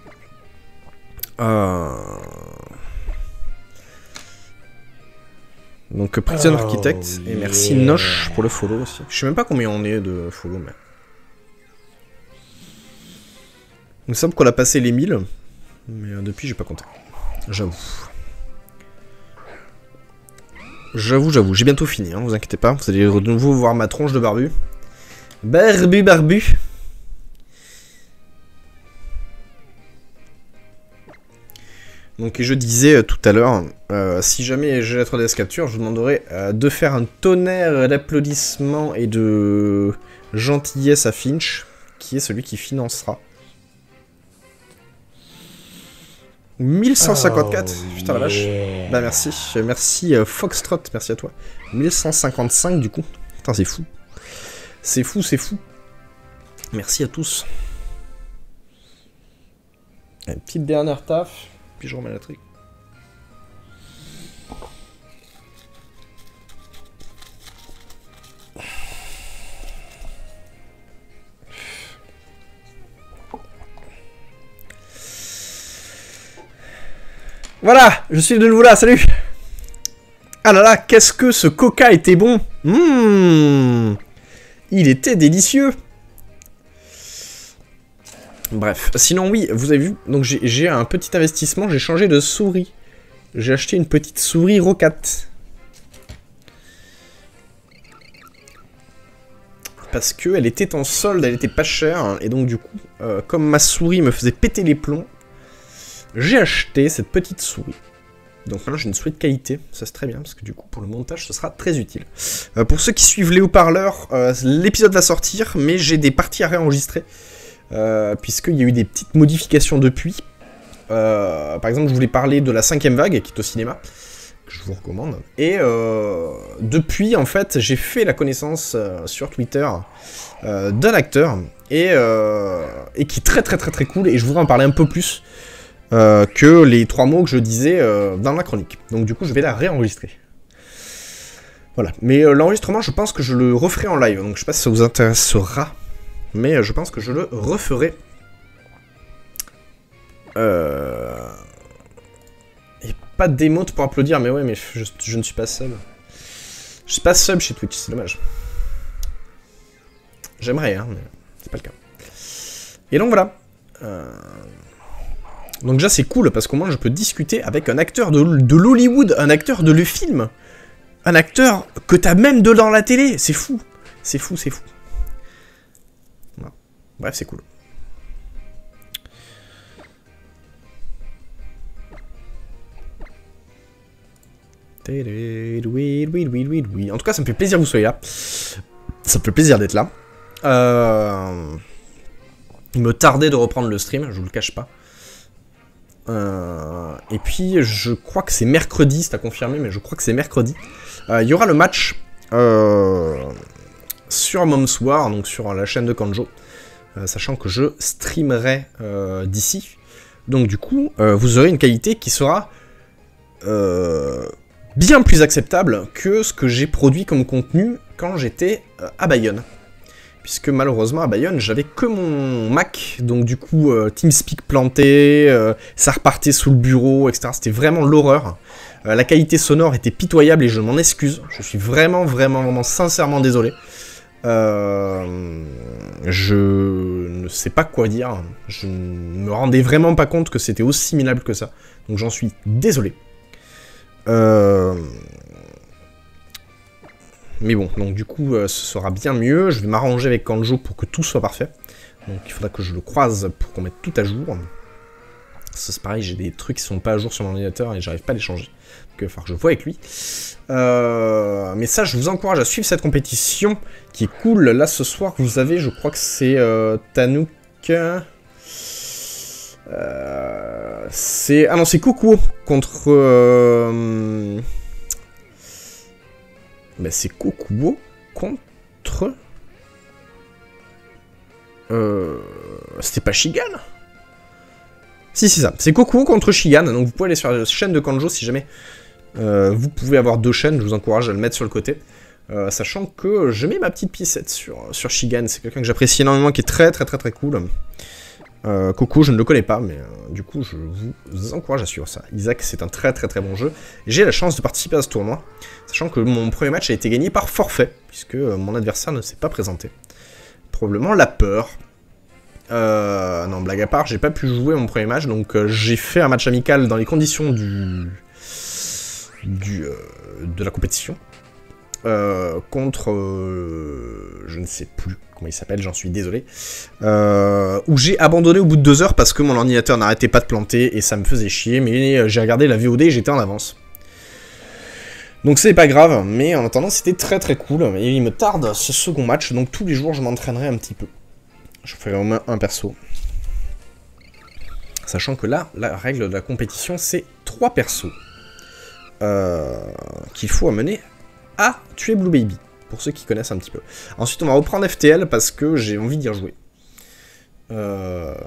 Donc Prison Architect, et merci Noche pour le follow aussi. Je sais même pas combien on est de follow, mais... Il me semble qu'on a passé les 1000, mais depuis j'ai pas compté. J'avoue. J'avoue, j'ai bientôt fini, hein, vous inquiétez pas, vous allez de nouveau voir ma tronche de barbu. Barbu. Donc je disais tout à l'heure, si jamais j'ai la 3DS Capture, je vous demanderai de faire un tonnerre d'applaudissements et de gentillesse à Finch, qui est celui qui financera. 1154, putain la vache. Bah merci, merci Foxtrot, merci à toi. 1155 du coup, putain c'est fou. C'est fou, c'est fou. Merci à tous. Une petite dernière taf, puis je remets la truc. Voilà, je suis de nouveau là, salut. Ah là là, qu'est-ce que ce coca était bon. Il était délicieux. Bref, sinon oui, vous avez vu, donc j'ai un petit investissement, j'ai changé de souris. J'ai acheté une petite souris Rocat. Parce qu'elle était en solde, elle était pas chère, et donc du coup, comme ma souris me faisait péter les plombs, j'ai acheté cette petite souris. Donc maintenant j'ai une souris de qualité, ça c'est très bien, parce que du coup pour le montage ce sera très utile. Pour ceux qui suivent les haut-parleurs, l'épisode va sortir, mais j'ai des parties à réenregistrer. Puisqu'il y a eu des petites modifications depuis. Par exemple, je voulais parler de la 5ème vague, qui est au cinéma, que je vous recommande. Et depuis, en fait, j'ai fait la connaissance sur Twitter d'un acteur, et qui est très très très très cool, et je voudrais en parler un peu plus que les 3 mots que je disais dans la chronique. Donc du coup, je vais la réenregistrer. Voilà. Mais l'enregistrement, je pense que je le referai en live, donc je sais pas si ça vous intéressera. Mais je pense que je le referai. Et pas d'émote pour applaudir, mais ouais, mais je ne suis pas sub. Je suis pas sub chez Twitch, c'est dommage. J'aimerais, hein, mais c'est pas le cas. Et donc voilà. Donc déjà c'est cool, parce qu'au moins je peux discuter avec un acteur de l'Hollywood, un acteur de le film. Un acteur que t'as même dans la télé, c'est fou. C'est fou, c'est fou. Bref, c'est cool. En tout cas, ça me fait plaisir que vous soyez là. Ça me fait plaisir d'être là. Il me tardait de reprendre le stream, je vous le cache pas. Et puis, je crois que c'est mercredi, c'est à confirmer, mais je crois que c'est mercredi. Il y aura le match sur Mom's War, donc sur la chaîne de Kanjo. Sachant que je streamerai d'ici. Donc du coup, vous aurez une qualité qui sera bien plus acceptable que ce que j'ai produit comme contenu quand j'étais à Bayonne. Puisque malheureusement à Bayonne, j'avais que mon Mac, donc du coup TeamSpeak planté, ça repartait sous le bureau, etc. C'était vraiment l'horreur. La qualité sonore était pitoyable et je m'en excuse. Je suis vraiment sincèrement désolé. Je ne sais pas quoi dire, je ne me rendais vraiment pas compte que c'était aussi minable que ça, donc j'en suis désolé. Mais bon, donc du coup, ce sera bien mieux, je vais m'arranger avec Kanjo pour que tout soit parfait, donc il faudra que je le croise pour qu'on mette tout à jour. C'est pareil, j'ai des trucs qui sont pas à jour sur mon ordinateur et j'arrive pas à les changer. Donc il va falloir que je vois avec lui. Mais ça, je vous encourage à suivre cette compétition qui est cool. Là, ce soir, vous avez, je crois que c'est Tanouk. C'est... Ah non, c'est Kokuo contre... Bah, c'est Kokuo contre... C'était pas Shigan? Si, c'est ça. C'est Kokuo contre Shigan. Donc vous pouvez aller sur la chaîne de Kanjo si jamais vous pouvez avoir 2 chaînes. Je vous encourage à le mettre sur le côté. Sachant que je mets ma petite piécette sur Shigan. C'est quelqu'un que j'apprécie énormément, qui est très cool. Kokuo, je ne le connais pas, mais du coup, je vous encourage à suivre ça. Isaac, c'est un très bon jeu. J'ai la chance de participer à ce tournoi. Sachant que mon premier match a été gagné par forfait, puisque mon adversaire ne s'est pas présenté. Probablement la peur. Non, blague à part, j'ai pas pu jouer mon premier match, donc j'ai fait un match amical dans les conditions de la compétition. contre... je ne sais plus comment il s'appelle, j'en suis désolé. Où j'ai abandonné au bout de 2 heures parce que mon ordinateur n'arrêtait pas de planter et ça me faisait chier. Mais j'ai regardé la VOD et j'étais en avance. Donc c'est pas grave, mais en attendant c'était très très cool. Et il me tarde ce second match, donc tous les jours je m'entraînerai un petit peu. Je ferai au moins un perso. Sachant que là, la règle de la compétition, c'est 3 persos. Qu'il faut amener à tuer Blue Baby, pour ceux qui connaissent un petit peu. Ensuite, on va reprendre FTL, parce que j'ai envie d'y rejouer. Voilà.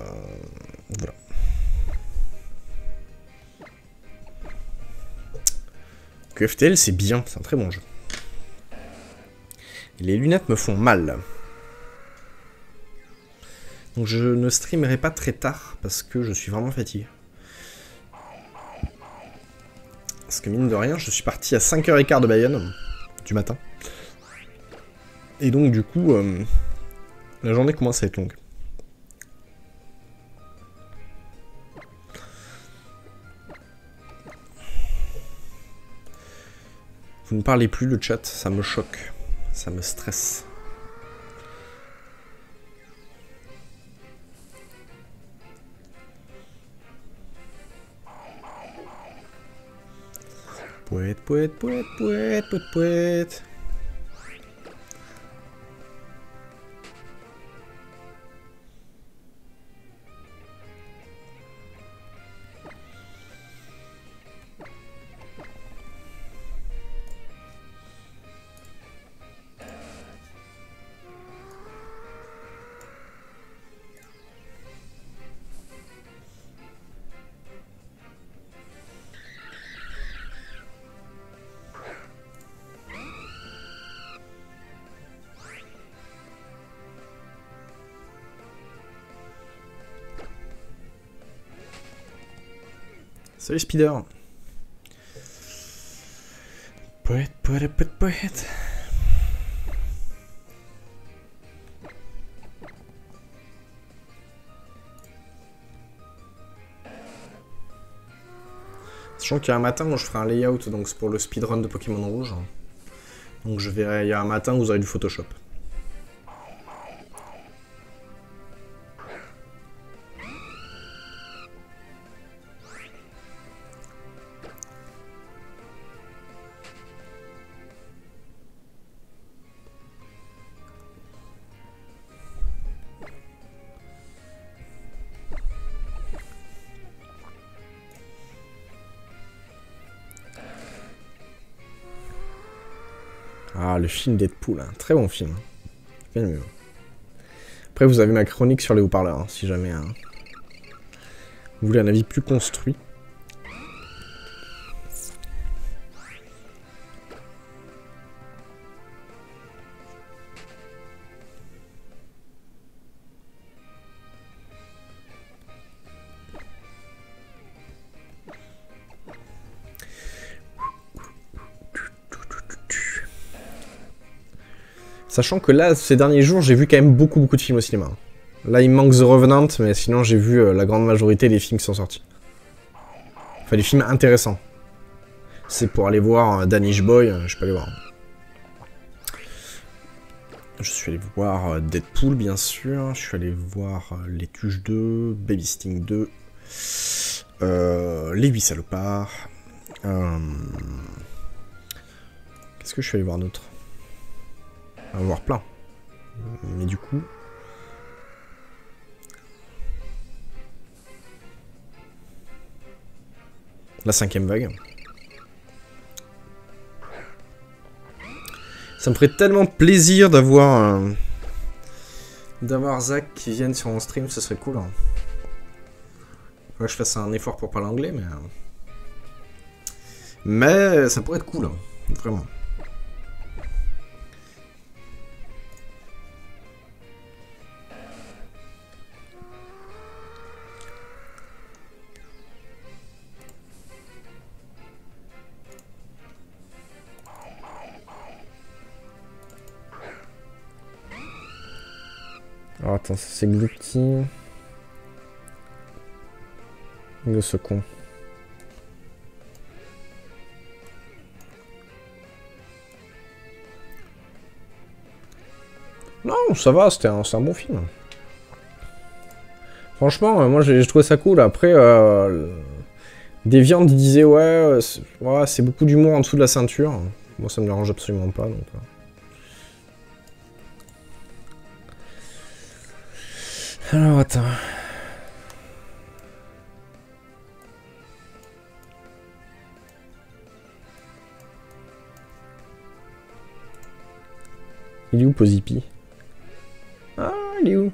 Que FTL, c'est bien, c'est un très bon jeu. Les lunettes me font mal. Donc je ne streamerai pas très tard parce que je suis vraiment fatigué. Parce que mine de rien, je suis parti à 5h15 de Bayonne du matin. Et donc du coup, la journée commence à être longue. Vous ne parlez plus le chat, ça me choque, ça me stresse. Poète, poète, poète, poète, poète, poète. Salut Spider. Poète, poète, poète, poète. Sachant qu'il y a un matin où je ferai un layout, donc c'est pour le speedrun de Pokémon Rouge. Donc je verrai, il y a un matin où vous aurez du Photoshop. Ah, le film Deadpool, hein. Très bon film. Bien mieux. Après, vous avez ma chronique sur les haut-parleurs, hein, si jamais vous voulez un avis plus construit. Sachant que là, ces derniers jours, j'ai vu quand même beaucoup de films au cinéma. Là, il me manque The Revenant, mais sinon, j'ai vu la grande majorité des films qui sont sortis. Enfin, des films intéressants. C'est pour aller voir Danish Boy, je peux aller voir. Je suis allé voir Deadpool, bien sûr. Je suis allé voir Les Tuches 2, Baby Sting 2, Les 8 Salopards. Qu'est-ce que je suis allé voir d'autre? On va voir plein. Mais du coup... La 5e vague. Ça me ferait tellement plaisir d'avoir... d'avoir Zach qui vienne sur mon stream, ce serait cool. Hein. Faut que je fasse un effort pour parler anglais, mais... Mais ça pourrait être cool, hein. Vraiment. Alors attends, c'est Glucky. De ce con. Non, ça va, c'était un bon film. Franchement, moi j'ai trouvé ça cool. Après, Deviant disait ouais, c'est beaucoup d'humour en dessous de la ceinture. Moi ça me dérange absolument pas. Donc, Alors attends. Il est où Pozipi? Ah, il est où?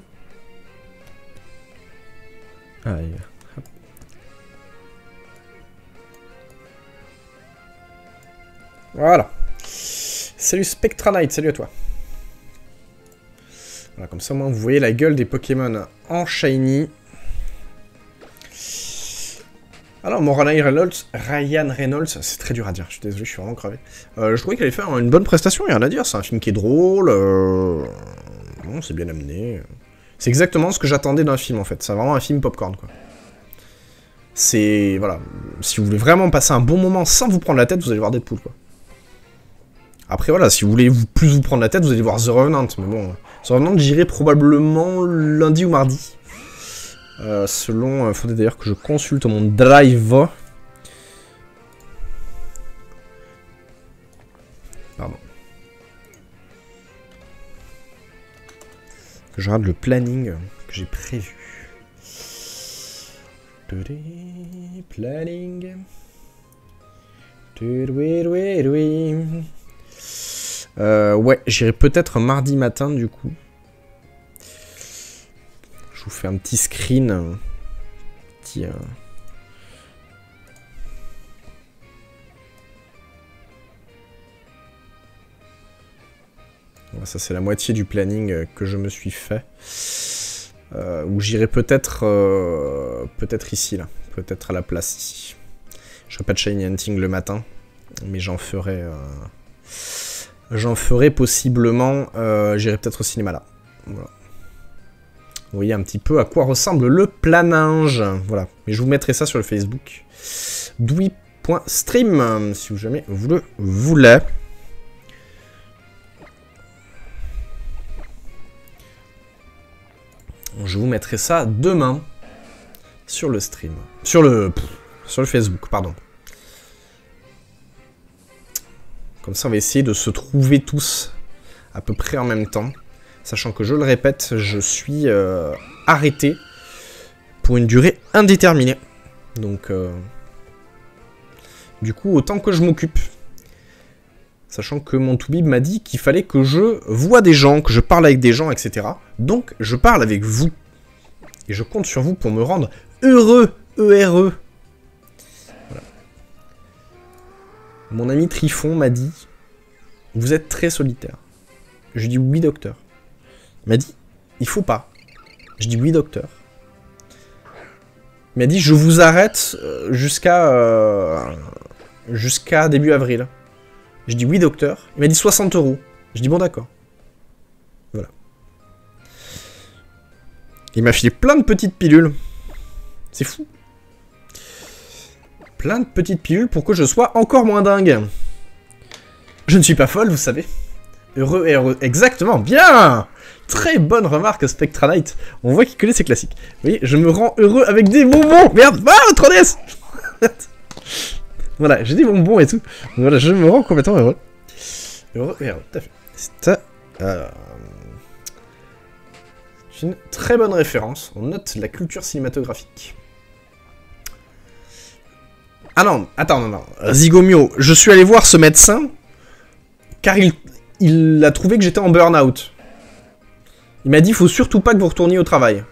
Ah, il est là. Hop. Voilà. Salut Spectra Knight, salut à toi. Voilà, comme ça, moi, vous voyez la gueule des Pokémon en shiny. Alors, mon Ryan Reynolds, c'est très dur à dire, je suis désolé, je suis vraiment crevé. Je trouvais qu'il allait faire une bonne prestation, il n'y a rien à dire, c'est un film qui est drôle, bon, c'est bien amené. C'est exactement ce que j'attendais d'un film, en fait, c'est vraiment un film popcorn, quoi. C'est, voilà, si vous voulez vraiment passer un bon moment sans vous prendre la tête, vous allez voir Deadpool, quoi. Après, voilà, si vous voulez plus vous prendre la tête, vous allez voir The Revenant, mais bon, The Revenant, j'irai probablement lundi ou mardi. Selon, faudrait d'ailleurs que je consulte mon drive. Pardon. Que je regarde le planning que j'ai prévu. Planning. Ouais, j'irai peut-être mardi matin du coup. Je vous fais un petit screen. Petit. Ça c'est la moitié du planning que je me suis fait. Où j'irai peut-être peut-être ici là. Peut-être à la place ici. Je ferai pas de Shiny Hunting le matin. Mais j'en ferai possiblement. J'irai peut-être au cinéma là. Voilà. Vous voyez un petit peu à quoi ressemble le planage. Voilà. Mais je vous mettrai ça sur le Facebook. Doui.stream, si jamais vous le voulez. Je vous mettrai ça demain sur le stream. Sur le Facebook, pardon. Comme ça, on va essayer de se trouver tous à peu près en même temps. Sachant que, je le répète, je suis arrêté pour une durée indéterminée. Donc, du coup, autant que je m'occupe. Sachant que mon Toubib m'a dit qu'il fallait que je voie des gens, que je parle avec des gens, etc. Donc, je parle avec vous. Et je compte sur vous pour me rendre heureux, heureux. Voilà. Mon ami Trifon m'a dit, vous êtes très solitaire. Je dis oui, docteur. Il m'a dit, il faut pas. Je dis oui, docteur. Il m'a dit, je vous arrête jusqu'à début avril. Je dis oui, docteur. Il m'a dit 60 €. Je dis bon, d'accord. Voilà. Il m'a filé plein de petites pilules. C'est fou. Plein de petites pilules pour que je sois encore moins dingue. Je ne suis pas folle, vous savez. Heureux et heureux. Exactement, bien. Très bonne remarque, Spectra Knight. On voit qu'il connaît ses classiques. Vous voyez, je me rends heureux avec des bonbons. Merde, ah, 3DS. Voilà, j'ai des bonbons et tout. Voilà, je me rends complètement heureux. Heureux et heureux, tout à fait. C'est une très bonne référence. On note la culture cinématographique. Ah non, attends, non. Zygomio, je suis allé voir ce médecin car il a trouvé que j'étais en burn-out. Il m'a dit, faut surtout pas que vous retourniez au travail.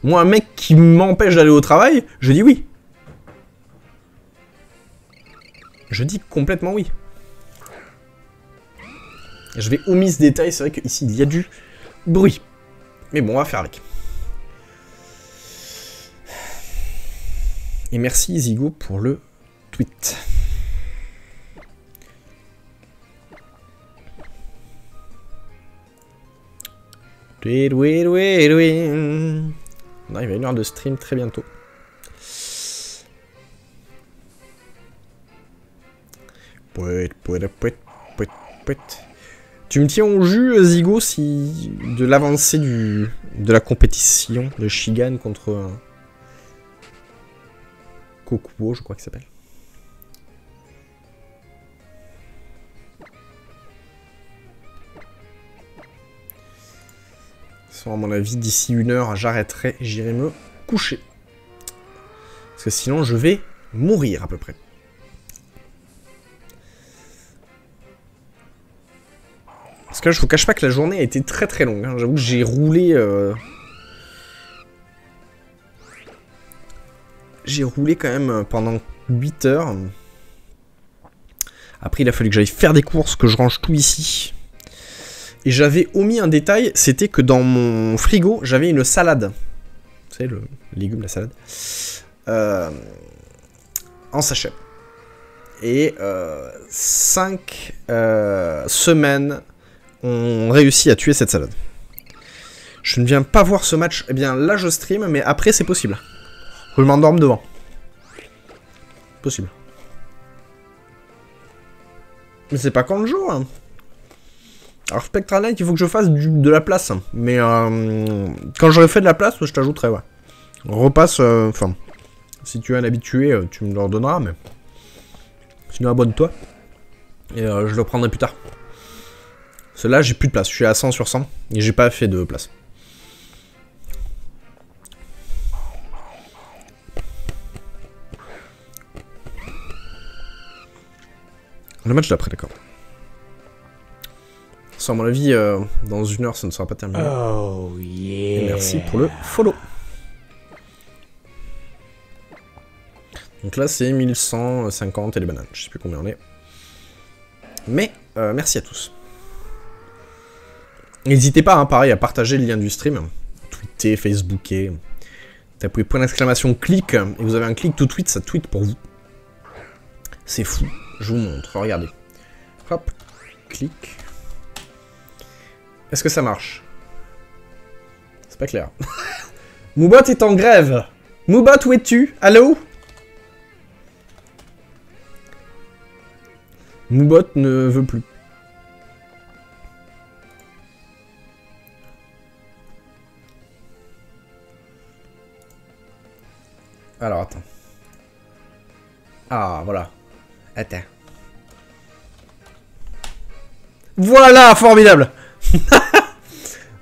Moi, un mec qui m'empêche d'aller au travail, je dis oui. Je dis complètement oui. Je vais omis ce détail, c'est vrai qu'ici il y a du bruit. Mais bon, on va faire avec. Et merci Zigo pour le tweet. On arrive à 1 heure de stream très bientôt. Tu me tiens au jus, Zigo, si de l'avancée de la compétition de Shigan contre Kokuo, je crois qu'il s'appelle. À mon avis, d'ici 1 heure, j'arrêterai, j'irai me coucher. Parce que sinon, je vais mourir à peu près. Parce que là, je vous cache pas que la journée a été très très longue. Hein. J'avoue que j'ai roulé... J'ai roulé quand même pendant 8 heures. Après, il a fallu que j'aille faire des courses, que je range tout ici. Et j'avais omis un détail, c'était que dans mon frigo, j'avais une salade. Vous savez, le légume, la salade. En sachet. Et 5 semaines ont réussi à tuer cette salade. Je ne viens pas voir ce match. Eh bien, là, je stream, mais après, c'est possible. Je m'endorme devant. Possible. Mais c'est pas quand je joue, hein. Alors Spectral Knight, il faut que je fasse de la place. Mais quand j'aurai fait de la place, je t'ajouterai, ouais. Repasse, enfin, si tu es un habitué, tu me le redonneras, mais... Sinon, abonne-toi. Et je le prendrai plus tard. Parce que là, j'ai plus de place. Je suis à 100 sur 100. Et j'ai pas fait de place. Le match d'après, d'accord. Sans mon avis, dans 1 heure, ça ne sera pas terminé. Oh yeah. Et merci pour le follow. Donc là, c'est 1150 et les bananes. Je sais plus combien on est. Mais, merci à tous. N'hésitez pas, hein, pareil, à partager le lien du stream. Tweeter, Facebooker. Tapez point d'exclamation clic. Et vous avez un clic tout tweet, ça tweet pour vous. C'est fou. Je vous montre. Regardez. Hop. Clic. Est-ce que ça marche? C'est pas clair. Moubot est en grève. Moubot, où es-tu? Allô? Moubot ne veut plus. Alors, attends. Ah, voilà. Attends. Voilà, formidable.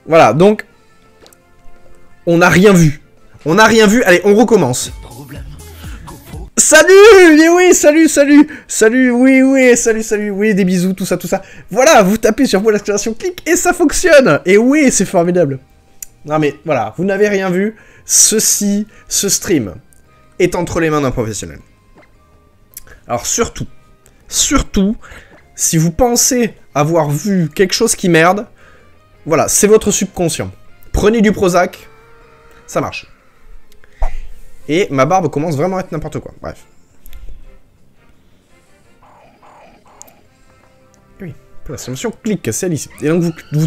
Voilà, donc... On n'a rien vu. On n'a rien vu. Allez, on recommence. Salut! Mais oui, salut, salut! Salut, oui, oui, salut, salut, oui, des bisous, tout ça, tout ça. Voilà, vous tapez sur point d'exclamation clic et ça fonctionne! Et oui, c'est formidable. Non mais, voilà, vous n'avez rien vu. Ce stream est entre les mains d'un professionnel. Alors surtout, si vous pensez avoir vu quelque chose qui merde, voilà, c'est votre subconscient. Prenez du Prozac, ça marche. Et ma barbe commence vraiment à être n'importe quoi. Bref. Oui, la solution clique, c'est ici. Et donc vous...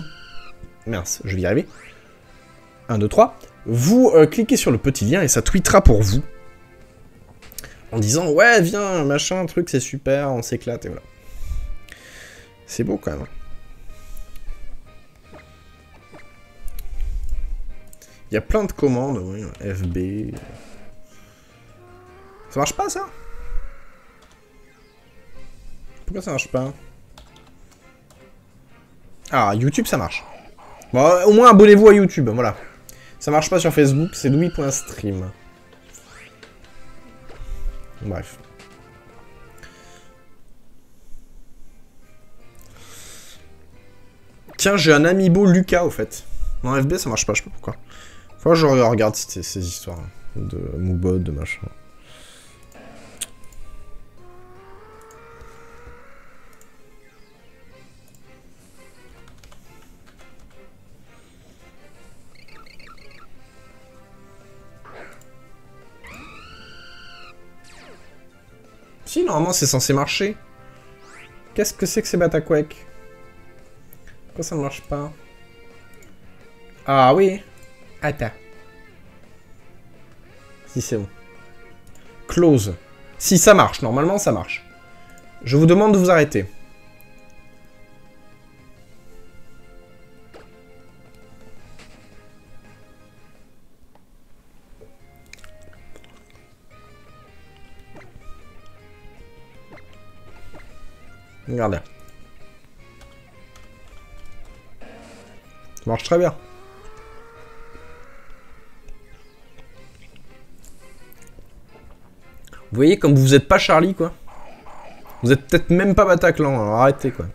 Mince, je vais y arriver. 1, 2, 3. Vous cliquez sur le petit lien et ça tweetera pour vous. En disant, ouais, viens, machin, truc, c'est super, on s'éclate, et voilà. C'est beau, quand même. Il y a plein de commandes, oui, FB... Ça marche pas, ça? Pourquoi ça marche pas? Ah, YouTube, ça marche. Bon, au moins, abonnez-vous à YouTube, voilà. Ça marche pas sur Facebook, c'est louis.stream. Bref. Tiens, j'ai un amiibo Lucas, au fait. Non, FB, ça marche pas, je sais pas pourquoi. Faut que je regarde ces histoires de Moubot, de machin. Si, normalement, c'est censé marcher. Qu'est-ce que c'est que ces Bataquack? Pourquoi ça ne marche pas? Ah oui. Attends. Si, c'est bon. Close. Si, ça marche. Normalement, ça marche. Je vous demande de vous arrêter. Regardez. Ça marche très bien. Vous voyez, comme vous êtes pas Charlie, quoi. Vous êtes peut-être même pas Bataclan, alors arrêtez, quoi.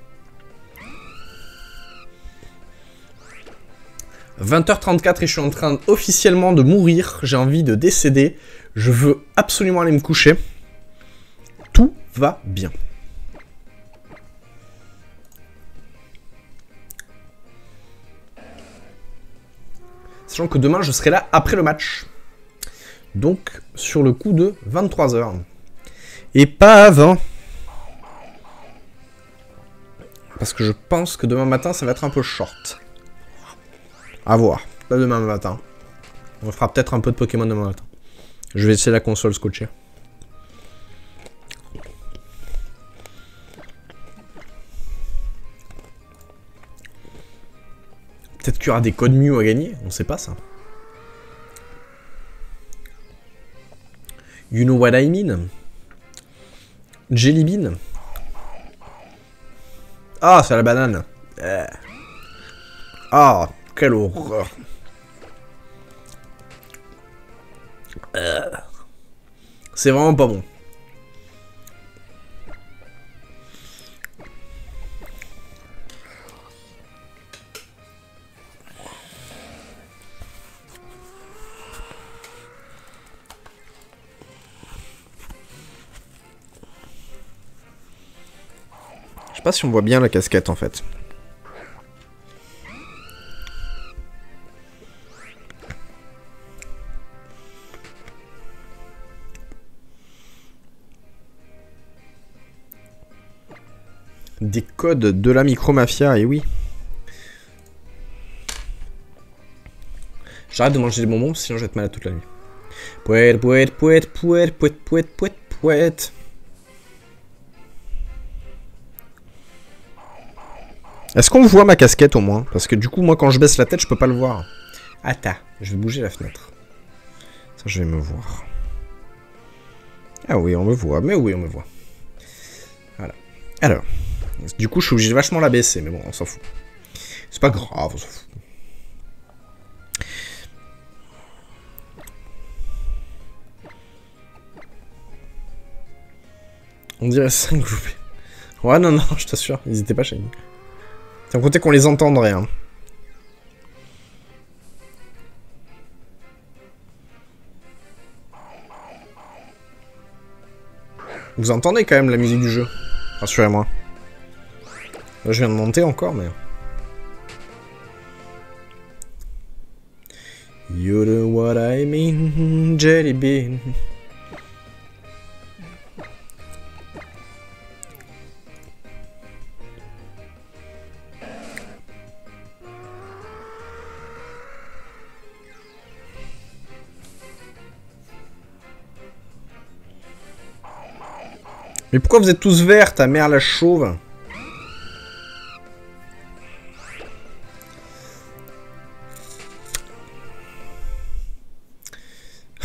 20h34 et je suis en train officiellement de mourir. J'ai envie de décéder. Je veux absolument aller me coucher. Tout va bien. Sachant que demain, je serai là après le match. Donc, sur le coup de 23h. Et pas avant. Parce que je pense que demain matin, ça va être un peu short. À voir. Pas demain matin. On fera peut-être un peu de Pokémon demain matin. Je vais essayer la console scotchée. Peut-être qu'il y aura des codes Mew à gagner. On sait pas ça. You know what I mean? Jelly Bean. Ah, c'est la banane. Ah, quelle horreur. C'est vraiment pas bon. Je sais pas si on voit bien la casquette en fait. Des codes de la Micromafia, et oui. J'arrête de manger des bonbons, sinon je vais être malade toute la nuit. Pouette, pouette, pouette, pouette, pouette, pouette, pouette, pouette. Est-ce qu'on voit ma casquette au moins? Parce que du coup, moi, quand je baisse la tête, je peux pas le voir. Attends, je vais bouger la fenêtre. Ça, je vais me voir. Ah oui, on me voit. Mais oui, on me voit. Voilà. Alors. Du coup, je suis obligé de vachement la baisser, mais bon, on s'en fout. C'est pas grave, on s'en fout. On dirait 5 groupés. Ouais, non, non, je t'assure, n'hésitez pas, Shiny. Sans compter qu'on les entendrait, hein. Vous entendez quand même la musique du jeu. Rassurez-moi. Là, je viens de monter encore, mais... You know what I mean, Jelly Bean. Mais pourquoi vous êtes tous verts, ta mère la chauve?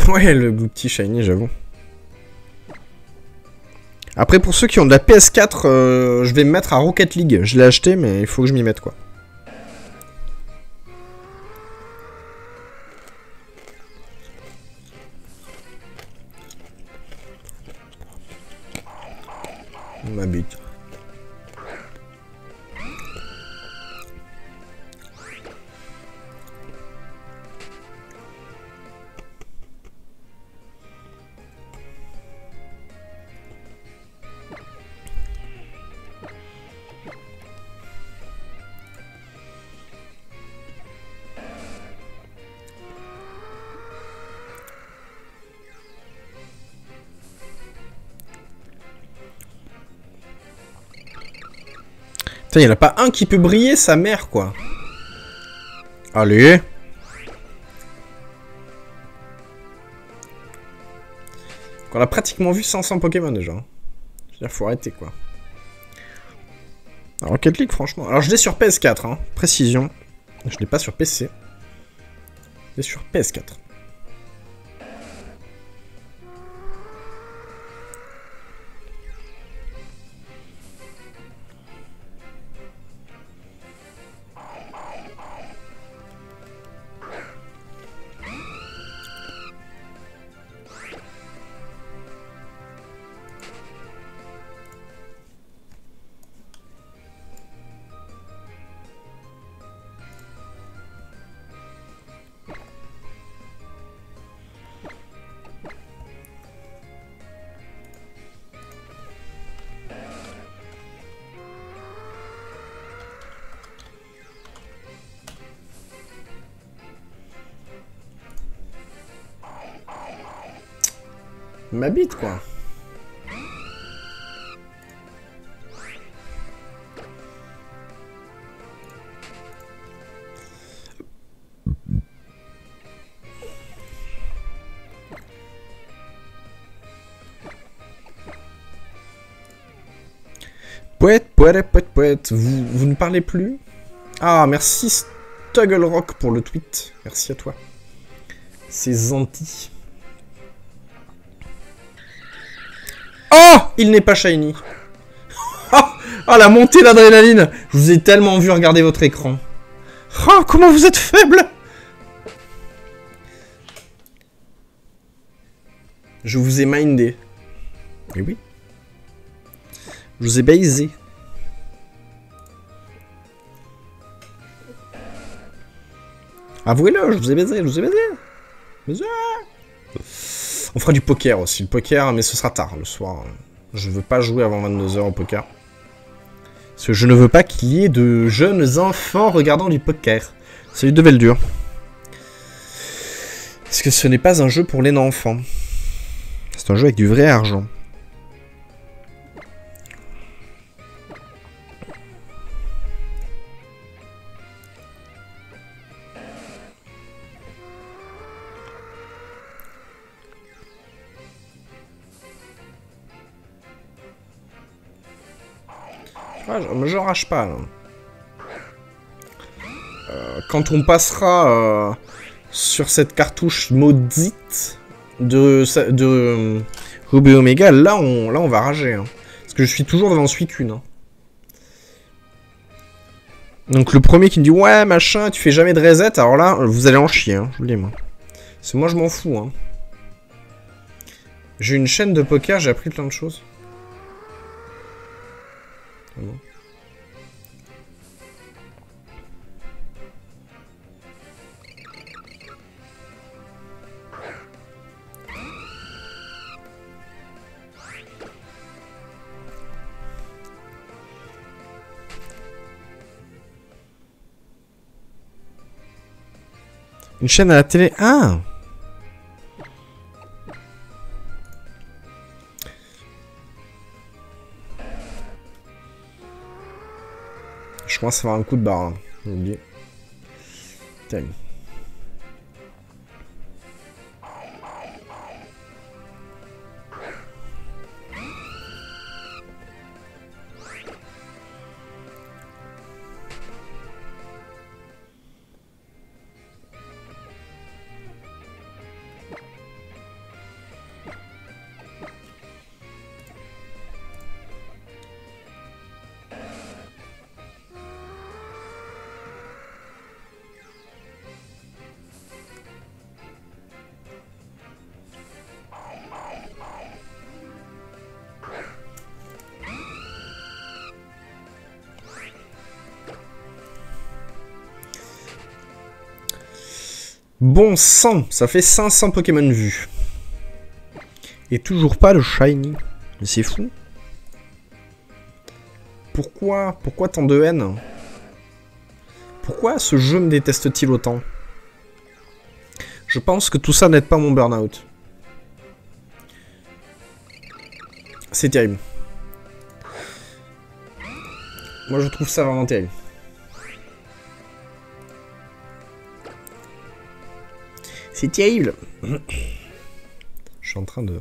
Ouais, le petit shiny, j'avoue. Après, pour ceux qui ont de la PS4, je vais me mettre à Rocket League. Je l'ai acheté, mais il faut que je m'y mette, quoi. Ma bite. Putain, y'en a pas un qui peut briller, sa mère, quoi. Allez. On a pratiquement vu 500 Pokémon déjà. Je veux dire, faut arrêter, quoi. Alors, Rocket League, franchement... Alors, je l'ai sur PS4, hein. Précision. Je l'ai pas sur PC. Je l'ai sur PS4. Ma bite, quoi. Poète. Vous ne parlez plus? Ah, merci Stuggle Rock pour le tweet. Merci à toi. C'est gentil. Oh, il n'est pas shiny. Oh, la montée d'adrénaline. Je vous ai tellement vu regarder votre écran. Oh, comment vous êtes faible. Je vous ai mindé. Et oui. Je vous ai baisé. Avouez-le, je vous ai baisé, Baisé. On fera du poker aussi, le poker, mais ce sera tard, le soir. Je veux pas jouer avant 22 h au poker. Parce que je ne veux pas qu'il y ait de jeunes enfants regardant du poker. Salut de Veldur. Parce que ce n'est pas un jeu pour les enfants. C'est un jeu avec du vrai argent. Je rage pas, là. Quand on passera sur cette cartouche maudite de Ruby Omega, là on va rager. Hein. Parce que je suis toujours devant celui qu'une. Hein. Donc le premier qui me dit ouais machin, tu fais jamais de reset, alors là vous allez en chier, hein, je vous le dis moi. Parce que moi je m'en fous. Hein. J'ai une chaîne de poker, j'ai appris plein de choses. Ah bon. Une chaîne à la télé. Ah! Je commence à avoir un coup de barre. Hein. J'ai oublié. Putain. Bon sang, ça fait 500 Pokémon vus. Et toujours pas le shiny. Mais c'est fou. Pourquoi tant de haine? Pourquoi ce jeu me déteste-t-il autant? Je pense que tout ça n'aide pas mon burn-out. C'est terrible. Moi je trouve ça vraiment terrible. C'est terrible. Je suis en train de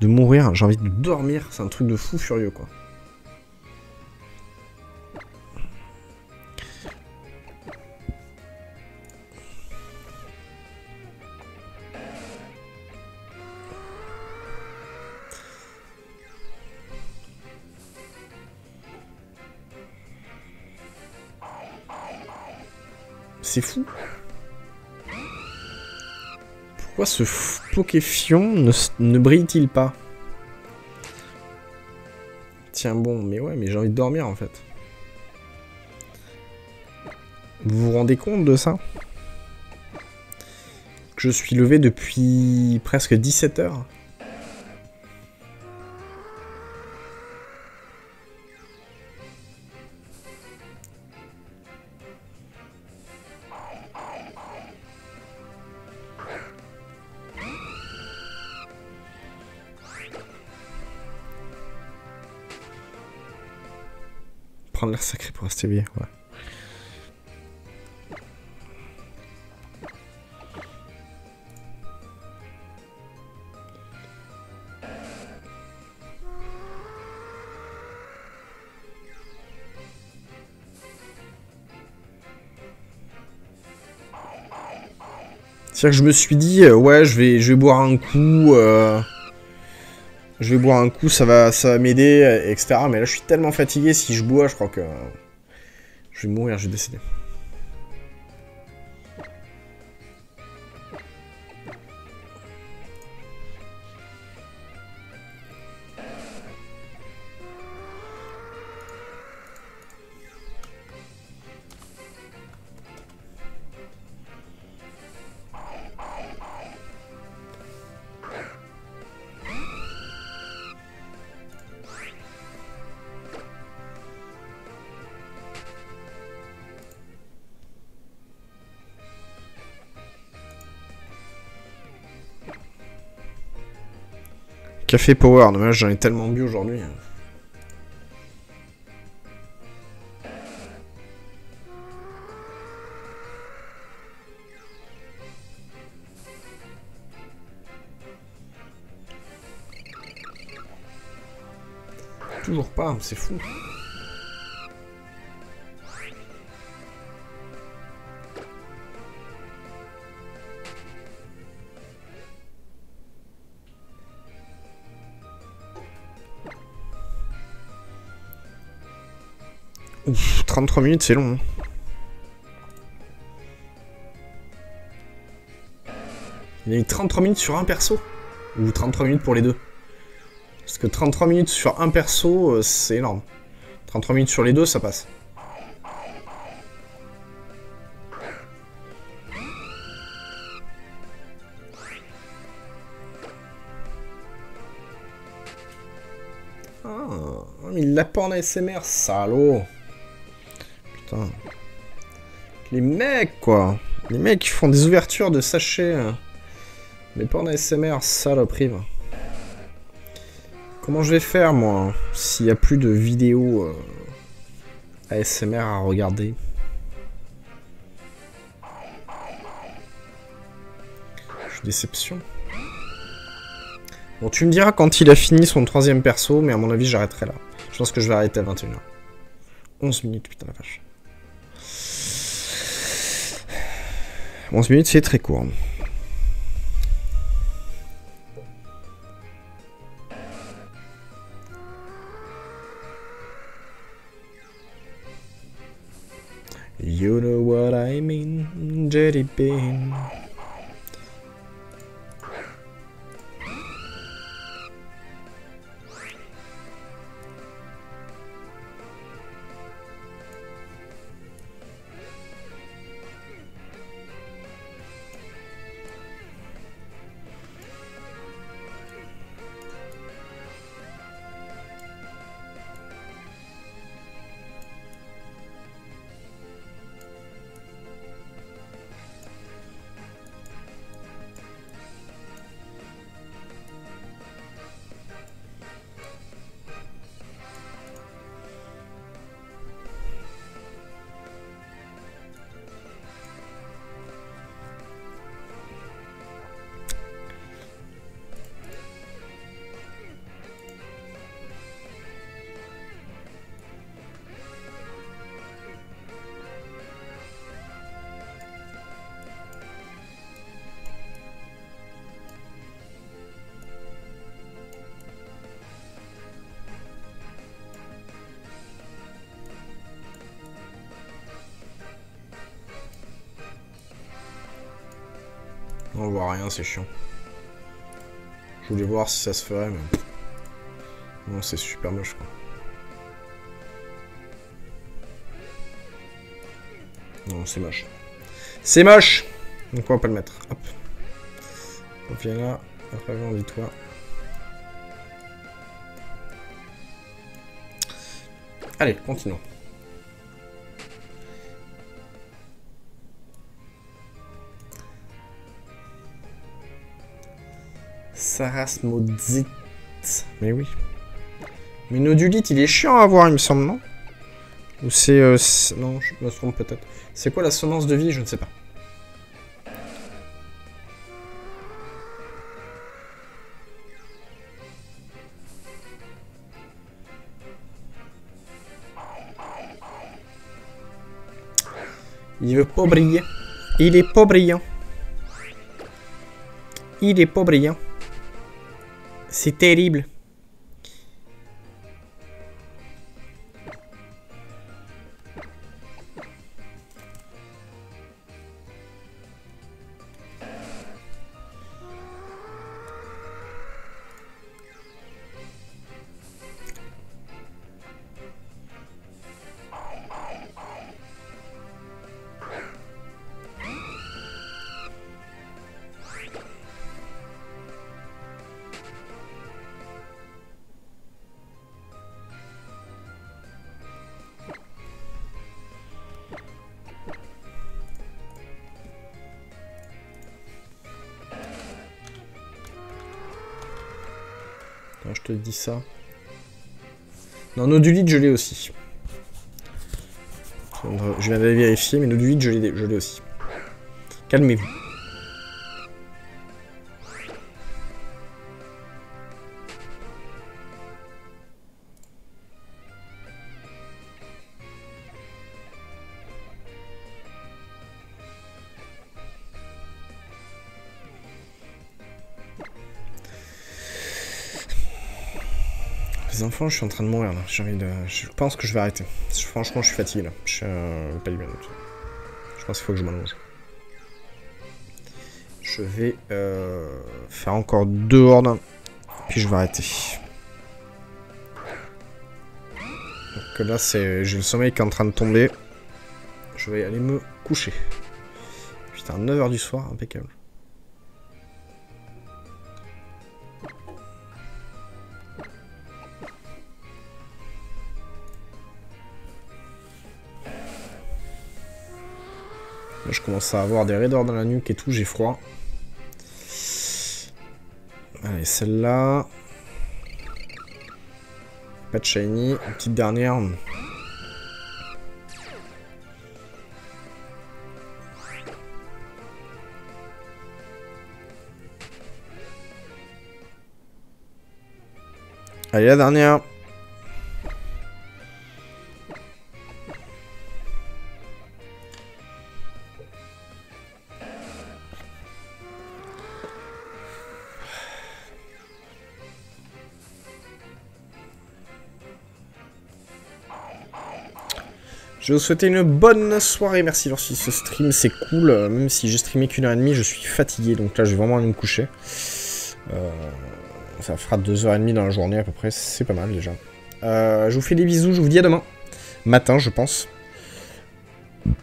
mourir. J'ai envie de dormir. C'est un truc de fou furieux, quoi. C'est fou. Pourquoi ce Pokéfion ne brille-t-il pas? Tiens bon, mais ouais, mais j'ai envie de dormir en fait. Vous vous rendez compte de ça? Que je suis levé depuis presque 17 heures. Prendre l'air sacré pour rester éveillé, ouais. C'est-à-dire que je me suis dit, ouais, je vais boire un coup, je vais boire un coup, ça va m'aider, etc. Mais là, je suis tellement fatigué, si je bois, je crois que je vais mourir, je vais décéder. Café Power, dommage, j'en ai tellement bu aujourd'hui. Toujours pas, c'est fou. Ouf, 33 minutes, c'est long. Hein. Il a mis 33 minutes sur un perso. Ou 33 minutes pour les deux. Parce que 33 minutes sur un perso, c'est énorme. 33 minutes sur les deux, ça passe. Ah, il l'a pas en ASMR, salaud. Putain. Les mecs, quoi. Les mecs qui font des ouvertures de sachets. Mais pas en ASMR, saloperie. Comment je vais faire, moi, s'il n'y a plus de vidéos ASMR à regarder? Je suis déception. Bon, tu me diras quand il a fini son troisième perso, mais à mon avis, j'arrêterai là. Je pense que je vais arrêter à 21h. 11 minutes, putain la vache. 11 minutes, c'est très court. You know what I mean, Jelly Bean. On voit rien, c'est chiant. Je voulais voir si ça se ferait, mais... Non, c'est super moche, quoi. Non, c'est moche. C'est moche! Donc on va pas le mettre. Hop. On vient là. Après, on dit toi. Allez, continuons. Saras maudite. Mais oui. Mais Nodulite, il est chiant à voir, il me semble, non? Ou c'est... non, je me trompe peut-être. C'est quoi la semence de vie? Je ne sais pas. Il veut pas briller. Il est pas brillant. Il est pas brillant. C'est terrible. Attends, je te dis ça. Non, Nodulite, je l'ai aussi. Je viens d'aller vérifier, mais Nodulite, je l'ai aussi. Calmez-vous. Les enfants, je suis en train de mourir là. J'ai envie de... Je pense que je vais arrêter. Franchement, je suis fatigué là. Je suis pas du bien du tout. Je pense qu'il faut que je m'allonge. Je vais faire encore 2 hordes. Puis je vais arrêter. Donc là, j'ai le sommeil qui est en train de tomber. Je vais aller me coucher. Putain, 9 h du soir, impeccable. Là, je commence à avoir des raideurs dans la nuque et tout, j'ai froid. Allez, celle-là. Pas de shiny. Une petite dernière. Allez, la dernière. Je vais vous souhaiter une bonne soirée, merci d'avoir suivi ce stream, c'est cool, même si j'ai streamé qu'1 h 30, je suis fatigué, donc là je vais vraiment aller me coucher. Ça fera 2 h 30 dans la journée à peu près, c'est pas mal déjà. Je vous fais des bisous, je vous dis à demain, matin je pense.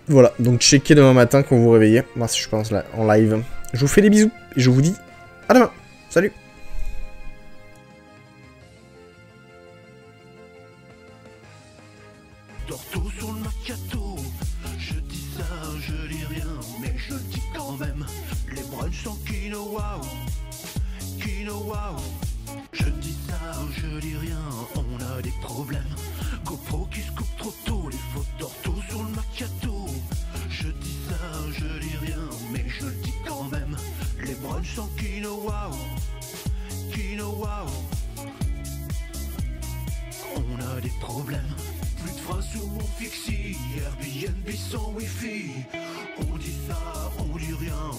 Voilà, donc checkez demain matin quand vous vous réveillez, moi je pense là, en live. Je vous fais des bisous, et je vous dis à demain, salut! Torto sur le macchiato, je dis ça, je dis rien, mais je le dis quand même. Les brunchs sans quinoa, quinoa. Je dis ça, je dis rien, on a des problèmes. GoPro qui se coupe trop tôt, les faux tortos sur le macchiato. Je dis ça, je dis rien, mais je le dis quand même. Les brunchs sans quinoa, quinoa. On a des problèmes. Plus de frein sur mon fixie, Airbnb sans wifi. On dit ça, on dit rien,